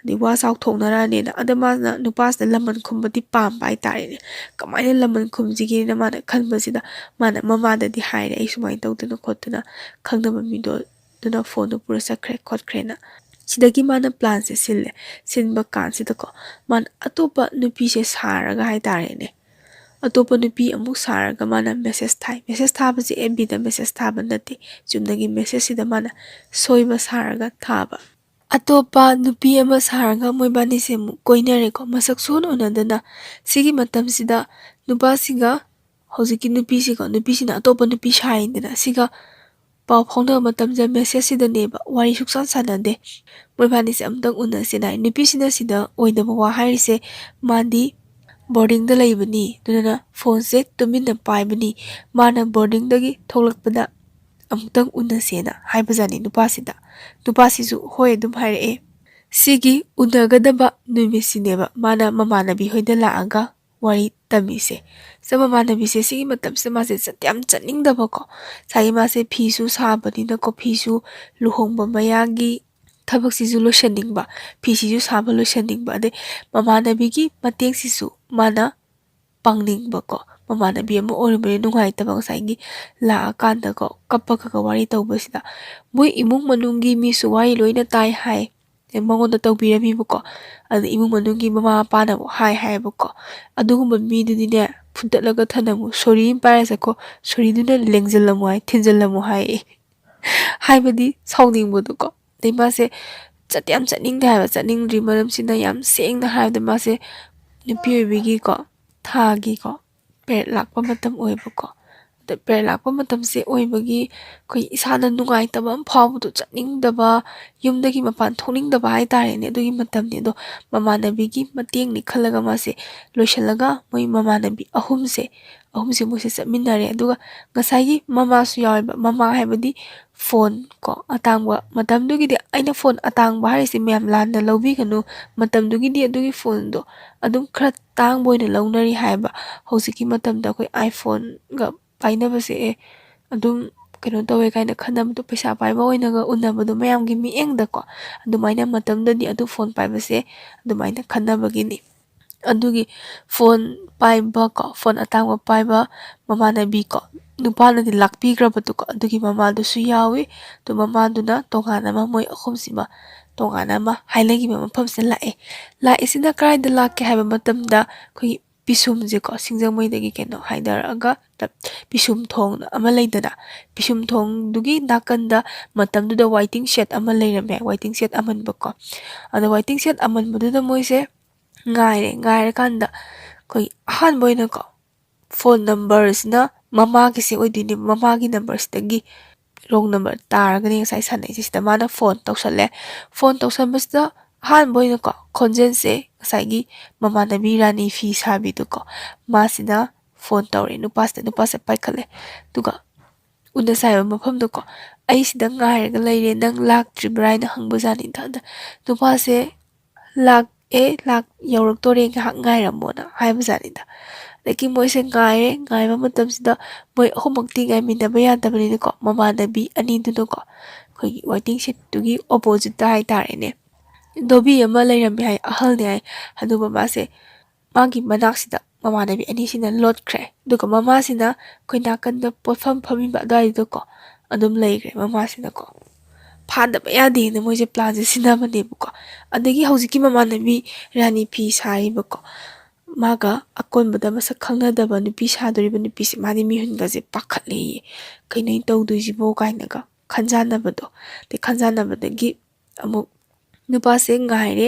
ꯑꯗꯩ ꯋꯥ ꯆꯥꯎꯊꯣꯛꯅꯔꯅꯤꯅ ꯑꯗ ꯃꯥꯅ ꯅꯨꯄꯥꯁꯤꯗ ꯂꯃꯟ ꯈꯨꯝꯕꯗꯤ ꯄꯥꯝꯕ ꯍꯥꯏꯇꯥꯔꯦꯅꯦ ꯀꯃꯥꯏꯅ ꯂꯃꯟ ꯈꯨꯝꯁꯤꯒꯦꯅ ꯃꯥꯅ ꯈꯟꯕꯁꯤꯗ ꯃꯥꯅ ꯃꯃꯥꯗꯗꯤ ꯍꯥꯏꯔꯦ ꯑꯩ ꯁꯨꯃꯥꯏꯅ ꯇꯧꯗꯅ ꯈꯣꯠꯇꯅ ꯈꯪꯗꯕ ꯃꯤꯗꯣ ꯑꯗꯨꯅ ꯐꯣꯟꯗꯣ ꯄꯨꯔ ꯆꯠꯈ꯭ꯔꯦ ꯈꯣꯠꯈ꯭ꯔꯦꯅ ꯁꯤꯗꯒꯤ ꯃꯥꯅ ꯄ꯭ꯂꯥꯟꯁꯦ ꯁꯤꯟꯕ ꯀꯥꯟꯁꯤꯗꯀꯣ ꯃꯥꯅ ꯑꯇꯣꯞꯄ ꯅꯨꯄꯤꯁꯦ ꯁꯥꯔꯒ ꯍꯥꯏꯇꯥꯔꯦꯅꯦ ꯑꯇꯣꯞꯄ ꯅꯨꯄꯤ ꯑꯃꯨꯛ ꯁꯥꯔꯒ ꯃꯥꯅ ꯃꯦꯁꯦꯁ ꯊꯥꯕꯁꯦ FBꯗ ꯃꯦꯁꯦꯁ ꯊꯥꯕ ꯅꯠꯇꯦ ꯆꯨꯝꯅꯒꯤ ꯃꯦꯁꯦꯁꯁꯤꯗ ꯃꯥꯅ ꯁꯣꯏꯕ ꯁꯥꯔꯒ ꯊꯥꯕ ꯑꯇꯣꯞꯄ ꯅꯨꯄꯤ ꯑꯃ ꯁꯥꯔꯒ ꯃꯣꯏꯕꯥꯅꯤꯁꯦ ꯑꯃꯨꯛ ꯀꯣꯏꯅꯔꯦꯀꯣ ꯃꯁꯛ ꯁꯨꯡꯎꯟ ꯎꯅꯗꯅ ꯁꯤꯒꯤ ꯃꯇꯝꯁꯤꯗ ꯅꯨꯄꯥꯁꯤꯒ ꯍꯧꯖꯤꯛꯀꯤ ꯅꯨꯄꯤꯁꯤꯅ ꯑꯇꯣꯞꯄ ꯅꯨꯄꯤ ꯁꯥꯏꯗꯅ ꯁꯤꯒ ꯄꯥꯎ ꯐꯥꯎꯅꯕ ꯃꯇꯝꯗ ꯃꯦꯁꯦꯁꯁꯤꯗꯅꯦꯕ ꯋꯥꯔꯤ ꯁꯨꯡꯁꯥꯟ ꯁꯥꯟꯅꯗꯦ ꯃꯣꯏꯕꯥꯅꯤꯁꯦ ꯑꯃꯨꯛꯇꯪ ꯎꯅꯁꯦꯅ ꯍꯥꯏ ꯅꯨꯄꯤꯁꯤꯅ ꯁꯤꯗ ꯑꯣꯏꯗꯕ ꯋꯥ ꯍꯥꯏꯔꯤꯁꯦ ꯃꯥꯗꯤ ꯕꯣꯔꯗꯤꯡꯗ ꯂꯩꯕꯅꯤ ꯑꯗꯨꯅ ꯐꯣꯟꯁꯦ ꯇꯨꯃꯤꯟꯅ ꯄꯥꯏꯕꯅꯤ ꯃꯥꯅ ꯕꯣꯔꯗꯤꯡꯗꯒꯤ ꯊꯣꯛꯂꯛꯄꯗ ꯑꯃꯨꯛꯇꯪ ꯎꯅꯁꯦꯅ ꯍꯥꯏꯕꯖꯥꯠꯅꯤ ꯅꯨꯄꯥꯁꯤꯗ ꯅꯨꯄꯥꯁꯤꯁꯨ ꯍꯣꯏ ꯑꯗꯨꯝ ꯍꯥꯏꯔꯛꯑꯦ Sigi unagadaba numisineba mana mamanabi hoida laaga wari tamise. Sa mamanabise sigi matamse mase satyam chaningdaba ko. Sai mase phisu sabanina ko phisu luhongba mayagi ꯊꯕꯛꯁꯤꯁꯨ ꯂꯣꯏꯁꯟꯅꯤꯡꯕ ꯐꯤꯁꯤꯁꯨ ꯁꯥꯕ ꯂꯣꯏꯁꯟꯅꯤꯡꯕ ꯑꯗꯩ ꯃꯃꯥꯟꯅꯕꯤꯒꯤ ꯃꯇꯦꯡꯁꯤꯁꯨ ꯃꯥꯅ ꯄꯥꯡꯅꯤꯡꯕꯀꯣ ꯃꯃꯥꯟꯅꯕꯤ ꯑꯃ ꯑꯣꯏꯔꯨꯕꯅꯤ ꯅꯨꯡꯉꯥꯏꯇꯕ ꯉꯁꯥꯏꯒꯤ ꯂꯥꯛꯑꯀꯥꯟꯗꯀꯣ ꯀꯞꯄꯒ ꯋꯥꯔꯤ ꯇꯧꯕꯁꯤꯗ ꯃꯣꯏ ꯏꯃꯨꯡ ꯃꯅꯨꯡꯒꯤ ꯃꯤꯁꯨ ꯋꯥꯔꯤ ꯂꯣꯏꯅ ꯇꯥꯏ ꯍꯥꯏ ꯃꯉꯣꯟꯗ ꯇꯧꯕꯤꯔꯝꯃꯤꯕꯀꯣ ꯑꯗ ꯏꯃꯨꯡ ꯃꯅꯨꯡꯒꯤ ꯃꯃꯥ ꯃꯄꯥꯅ ꯑꯃꯨꯛ ꯍꯥꯏꯌꯦꯕꯀꯣ ꯑꯗꯨꯒꯨꯝꯕ ꯃꯤꯗꯨꯗꯤꯅꯦ ꯐꯨꯗꯠꯂꯒ ꯊꯅꯝꯃꯨ ꯁꯣꯔꯤ ꯑꯃ ꯄꯥꯏꯔꯁꯦꯀꯣ ꯁꯣꯔꯤꯗꯨꯅ ꯂꯦꯡꯖꯜꯂꯝꯃꯨ ꯍꯥꯏ ꯊꯤꯟꯖꯜꯂꯝꯃꯨ ꯍꯥꯏ ꯍꯥꯏꯕꯗꯤ ꯁꯥꯎꯅꯤꯡꯕꯗꯣꯀꯣ ꯑꯗꯩ ꯃꯥꯁꯦ ꯌꯥꯝ ꯆꯠꯅꯤꯡꯗꯦ ꯍꯥꯏꯕ ꯆꯠꯅꯤꯡꯗ꯭ꯔꯤ ꯃꯔꯝꯁꯤꯅ ꯌꯥꯝ ꯁꯦꯡꯅ ꯍꯥꯏꯕꯗ ꯃꯥꯁে ꯅꯨꯄꯤ ꯑꯣꯏꯕꯤꯒꯤꯀꯣ ꯊꯥꯒꯤꯀꯣ ꯄꯦꯔꯦꯠ ꯂꯥꯛꯄ ꯃꯇꯝ ꯑꯣꯏꯕꯀꯣ ꯑꯗ ꯄꯦꯔꯦꯠ ꯂꯥꯛꯄ ꯃꯇꯝꯁꯦ ꯑꯣꯏꯕꯒꯤ ꯑꯩꯈꯣꯏ ꯏꯁꯥꯗ ꯅꯨꯡꯉꯥꯏꯇꯕ ꯑꯃ ꯐꯥꯎꯕꯗꯣ ꯆꯠꯅꯤꯡꯗꯕ ꯌꯨꯝꯗꯒꯤ ꯃꯄꯥꯟ ꯊꯣꯛꯅꯤꯡꯗꯕ ꯍꯥꯏꯇꯥꯔꯦꯅꯦ ꯑꯗꯨꯒꯤ ꯃꯇꯝꯅꯤ ꯑꯗꯣ ꯃꯃꯥꯟꯅꯕꯤꯒꯤ ꯃꯇꯦꯡꯅꯤ ꯈꯜꯂꯒ ꯃꯥꯁꯦ ꯂꯣꯏꯁꯤꯜꯂꯒ ꯃꯣꯏ ꯃꯃꯥꯟꯅꯕꯤ ꯑꯍꯨꯝꯁꯦ ꯃꯣꯏꯁꯦ ꯆꯠꯃꯤꯟꯅꯔꯦ ꯑꯗꯨꯒ ꯉꯁꯥꯏꯒꯤ ꯃꯃꯥꯁꯨ ꯌꯥꯎꯋꯦꯕ ꯃꯃꯥ ꯍꯥꯏꯕꯗꯤ ꯐꯣꯟ ꯀꯣ ꯑꯇꯥꯡꯕ ꯃꯇꯝꯗꯨꯒꯤꯗꯤ ꯑꯩꯅ ꯐꯣꯟ ꯑꯇꯥꯡꯕ ꯍꯥꯏꯔꯤꯁꯦ ꯃꯌꯥꯝ ꯂꯥꯟꯅ ꯂꯧꯕꯤꯒꯅꯨ ꯃꯇꯝꯗꯨꯒꯤꯗꯤ ꯑꯗꯨꯒꯤ ꯐꯣꯟꯗꯣ ꯑꯗꯨꯝ ꯈꯔ ꯇꯥꯡꯕ ꯑꯣꯏꯅ ꯂꯧꯅꯔꯤ ꯍꯥꯏꯕ ꯍꯧꯖꯤꯛꯀꯤ ꯃꯇꯝꯗ ꯑꯩꯈꯣꯏ ꯑꯥꯏꯐꯣꯟꯒ ꯄꯥꯏꯅꯕꯁꯦ ꯑꯗꯨꯝ ꯀꯩꯅꯣ ꯇꯧꯋꯦ ꯀꯥꯏꯅ ꯈꯟꯅꯕꯗꯣ ꯄꯩꯁꯥ ꯄꯥꯏꯕ ꯑꯣꯏꯅꯒ ꯎꯟꯅꯕꯗꯣ ꯃꯌꯥꯝꯒꯤ ꯃꯤꯠꯌꯦꯡꯗꯀꯣ ꯑꯗꯨꯃꯥꯏꯅ ꯃꯇꯝꯗꯗꯤ ꯑꯗꯨ ꯐꯣꯟ ꯄꯥꯏꯕꯁꯦ ꯑꯗꯨꯃꯥꯏꯅ ꯈꯟꯅꯕꯒꯤꯅꯤ ꯑꯗꯨꯒꯤ ꯐꯣꯟ ꯄꯥꯏꯕ ꯀꯣ ꯐꯣꯟ ꯑꯇꯥꯡꯕ ꯄꯥꯏꯕ ꯃꯃꯥꯟꯅꯕꯤ ꯀꯣ ꯅꯨꯄꯥꯅꯗꯤ ꯂꯥꯛꯄꯤꯈ꯭ꯔꯕꯗꯨꯀꯣ ꯑꯗꯨꯒꯤ ꯃꯃꯥꯗꯨꯁꯨ ꯌꯥꯎꯋꯤ ꯑꯗꯨ ꯃꯃꯥꯗꯨꯅ ꯇꯣꯉꯥꯟꯅ ꯑꯃ ꯃꯣꯏ ꯑꯍꯨꯝꯁꯤꯃ ꯇꯣꯉꯥꯟꯅ ꯑꯃ ꯍꯥꯏꯅꯈꯤꯕ ꯃꯐꯝꯁꯤꯗ ꯂꯥꯛꯏꯁꯤꯅ ꯀꯗꯥꯏꯗ ꯂꯥꯛꯀꯦ ꯍꯥꯏꯕ ꯃꯇꯝꯗ ꯑꯩꯈꯣꯏꯒꯤ ꯄꯤꯁꯨꯝꯁꯦꯀꯣ ꯁꯤꯡꯖꯃꯩꯗꯒꯤ ꯀꯩꯅꯣ ꯍꯥꯏꯊꯔꯛꯑꯒ ꯄꯤꯁꯨꯝ ꯊꯣꯡ ꯑꯃ ꯂꯩꯗꯅ ꯄꯤꯁꯨꯝ ꯊꯣꯡꯗꯨꯒꯤ ꯅꯥꯀꯟꯗ ꯃꯇꯝꯗꯨꯗ ꯋꯥꯏꯇꯤꯡ ꯁꯦꯠ ꯑꯃ ꯂꯩꯔꯝꯃꯦ ꯋꯥꯏꯇꯤꯡ ꯁꯦꯠ ꯑꯃꯟꯕꯀꯣ ꯑꯗꯣ ꯋꯥꯏꯇꯤꯡ ꯁꯦꯠ ꯑꯃꯟꯕꯗꯨꯗ ꯃꯣꯏꯁꯦ ꯉꯥꯏꯔꯀꯥꯟꯗ ꯑꯩꯈꯣꯏ ꯑꯍꯥꯟꯕ ꯑꯣꯏꯅꯀꯣ ꯐꯣꯟ ꯅꯝꯕꯔꯁꯤꯅ ꯃꯃꯥꯒꯤꯁꯦ ꯑꯣꯏꯗꯣꯏꯅꯦ ꯃꯃꯥꯒꯤ ꯅꯝꯕꯔꯁꯤꯗꯒꯤ ꯔꯣꯡ ꯅꯝꯕꯔ ꯇꯥꯔꯒꯅꯤ ꯉꯁꯥꯏ ꯁꯥꯟꯅꯩꯁꯦ ꯁꯤꯗ ꯃꯥꯅ ꯐꯣꯟ ꯇꯧꯁꯜꯂꯦ ꯐꯣꯟ ꯇꯧꯁꯟꯕꯁꯤꯗ ꯑꯍꯥꯟꯕ ꯑꯣꯏꯅꯀꯣ ꯈꯣꯟꯖꯦꯜꯁꯦ ꯉꯁꯥꯏꯒꯤ ꯃꯃꯥꯟꯅꯕꯤ ꯔꯥꯅꯤ ꯐꯤ ꯁꯥꯕꯤꯗꯨꯀꯣ ꯃꯥꯁꯤꯅ ꯐꯣꯟ ꯇꯧꯔꯦ ꯅꯨꯄꯥꯁꯦ ꯄꯥꯏꯈꯠꯂꯦ ꯑꯗꯨꯒ ꯎꯅꯁꯦ ꯍꯥꯏꯕ ꯃꯐꯝꯗꯣꯀꯣ ꯑꯩ ꯁꯤꯗ ꯉꯥꯏꯔꯒ ꯂꯩꯔꯦ ꯅꯪ ꯂꯥꯛꯇ꯭ꯔꯤꯕ꯭ꯔꯥ ꯍꯥꯏꯅ ꯍꯪꯕꯖꯥꯠꯅꯤꯗ ꯑꯗ ꯅꯨꯄꯥꯁꯦ ꯌꯧꯔꯛꯇꯣꯔꯦ ꯉꯥꯏꯍꯥꯛ ꯉꯥꯏꯔꯝꯃꯣꯅ ꯍꯥꯏꯕꯖꯥꯠꯅꯤꯗ ꯑꯗꯒꯤ ꯃꯣꯏꯁꯦ ꯉꯥꯏꯕ ꯃꯇꯝꯁꯤꯗ ꯃꯣꯏ ꯑꯍꯨꯝꯃꯛꯇꯤ ꯉꯥꯏꯃꯤꯟꯅꯕ ꯌꯥꯗꯕꯅꯤꯅꯀꯣ ꯃꯃꯥꯟꯅꯕꯤ ꯑꯅꯤꯗꯨꯅꯀꯣ ꯑꯩꯈꯣꯏꯒꯤ ꯋꯥꯏꯇꯤꯡ ꯁꯦꯠꯇꯨꯒꯤ ꯑꯣꯄꯣꯖꯤꯠꯇ ꯍꯥꯏꯇꯥꯔꯦꯅꯦ ꯗꯣꯕꯤ ꯑꯃ ꯂꯩꯔꯝꯃꯦ ꯍꯥꯏ ꯑꯍꯜꯅꯦ ꯍꯥꯏ ꯑꯗꯨꯒ ꯃꯥꯒꯤ ꯃꯅꯥꯛꯁꯤꯗ ꯃꯃꯥꯟꯅꯕꯤ ꯑꯅꯤꯁꯤꯅ ꯂꯣꯠꯈ꯭ꯔꯦ ꯑꯗꯨꯒ ꯃꯃꯥꯁꯤꯅ ꯑꯩꯈꯣꯏ ꯅꯥꯀꯟꯗ ꯄꯣꯠꯐꯝ ꯐꯝꯃꯤꯕ ꯑꯗꯨꯋꯥꯏꯗꯨꯗꯀꯣ ꯑꯗꯨꯝ ꯂꯩꯈ꯭ꯔꯦ ꯃꯃꯥꯁꯤꯅꯀꯣ ꯐꯥꯗꯕ ꯌꯥꯗꯦꯅ ꯃꯣꯏꯁꯦ ꯄ꯭ꯂꯥꯟꯁꯦ ꯁꯤꯟꯅꯕꯅꯦꯕꯀꯣ ꯑꯗꯒꯤ ꯍꯧꯖꯤꯛꯀꯤ ꯃꯃꯥꯟꯅꯕꯤ ꯔꯥꯅꯤ ꯐꯤ ꯁꯥꯔꯤꯕꯀꯣ ꯃꯥꯒ ꯑꯀꯣꯟꯕꯗ ꯃꯁꯛ ꯈꯪꯅꯗꯕ ꯅꯨꯄꯤ ꯁꯥꯗꯣꯔꯤꯕ ꯅꯨꯄꯤꯁꯦ ꯃꯥꯗꯤ ꯃꯤꯍꯨꯟꯒꯁꯦ ꯄꯥꯈꯠꯂꯦꯌꯦ ꯀꯩꯅꯣ ꯇꯧꯗꯣꯏꯁꯤꯕꯣ ꯀꯥꯏꯅꯒ ꯈꯟꯖꯥꯟꯅꯕꯗꯣ ꯑꯗꯩ ꯈꯟꯖꯥꯟꯅꯕꯗꯒꯤ ꯑꯃꯨꯛ ꯅꯨꯄꯥꯁꯦ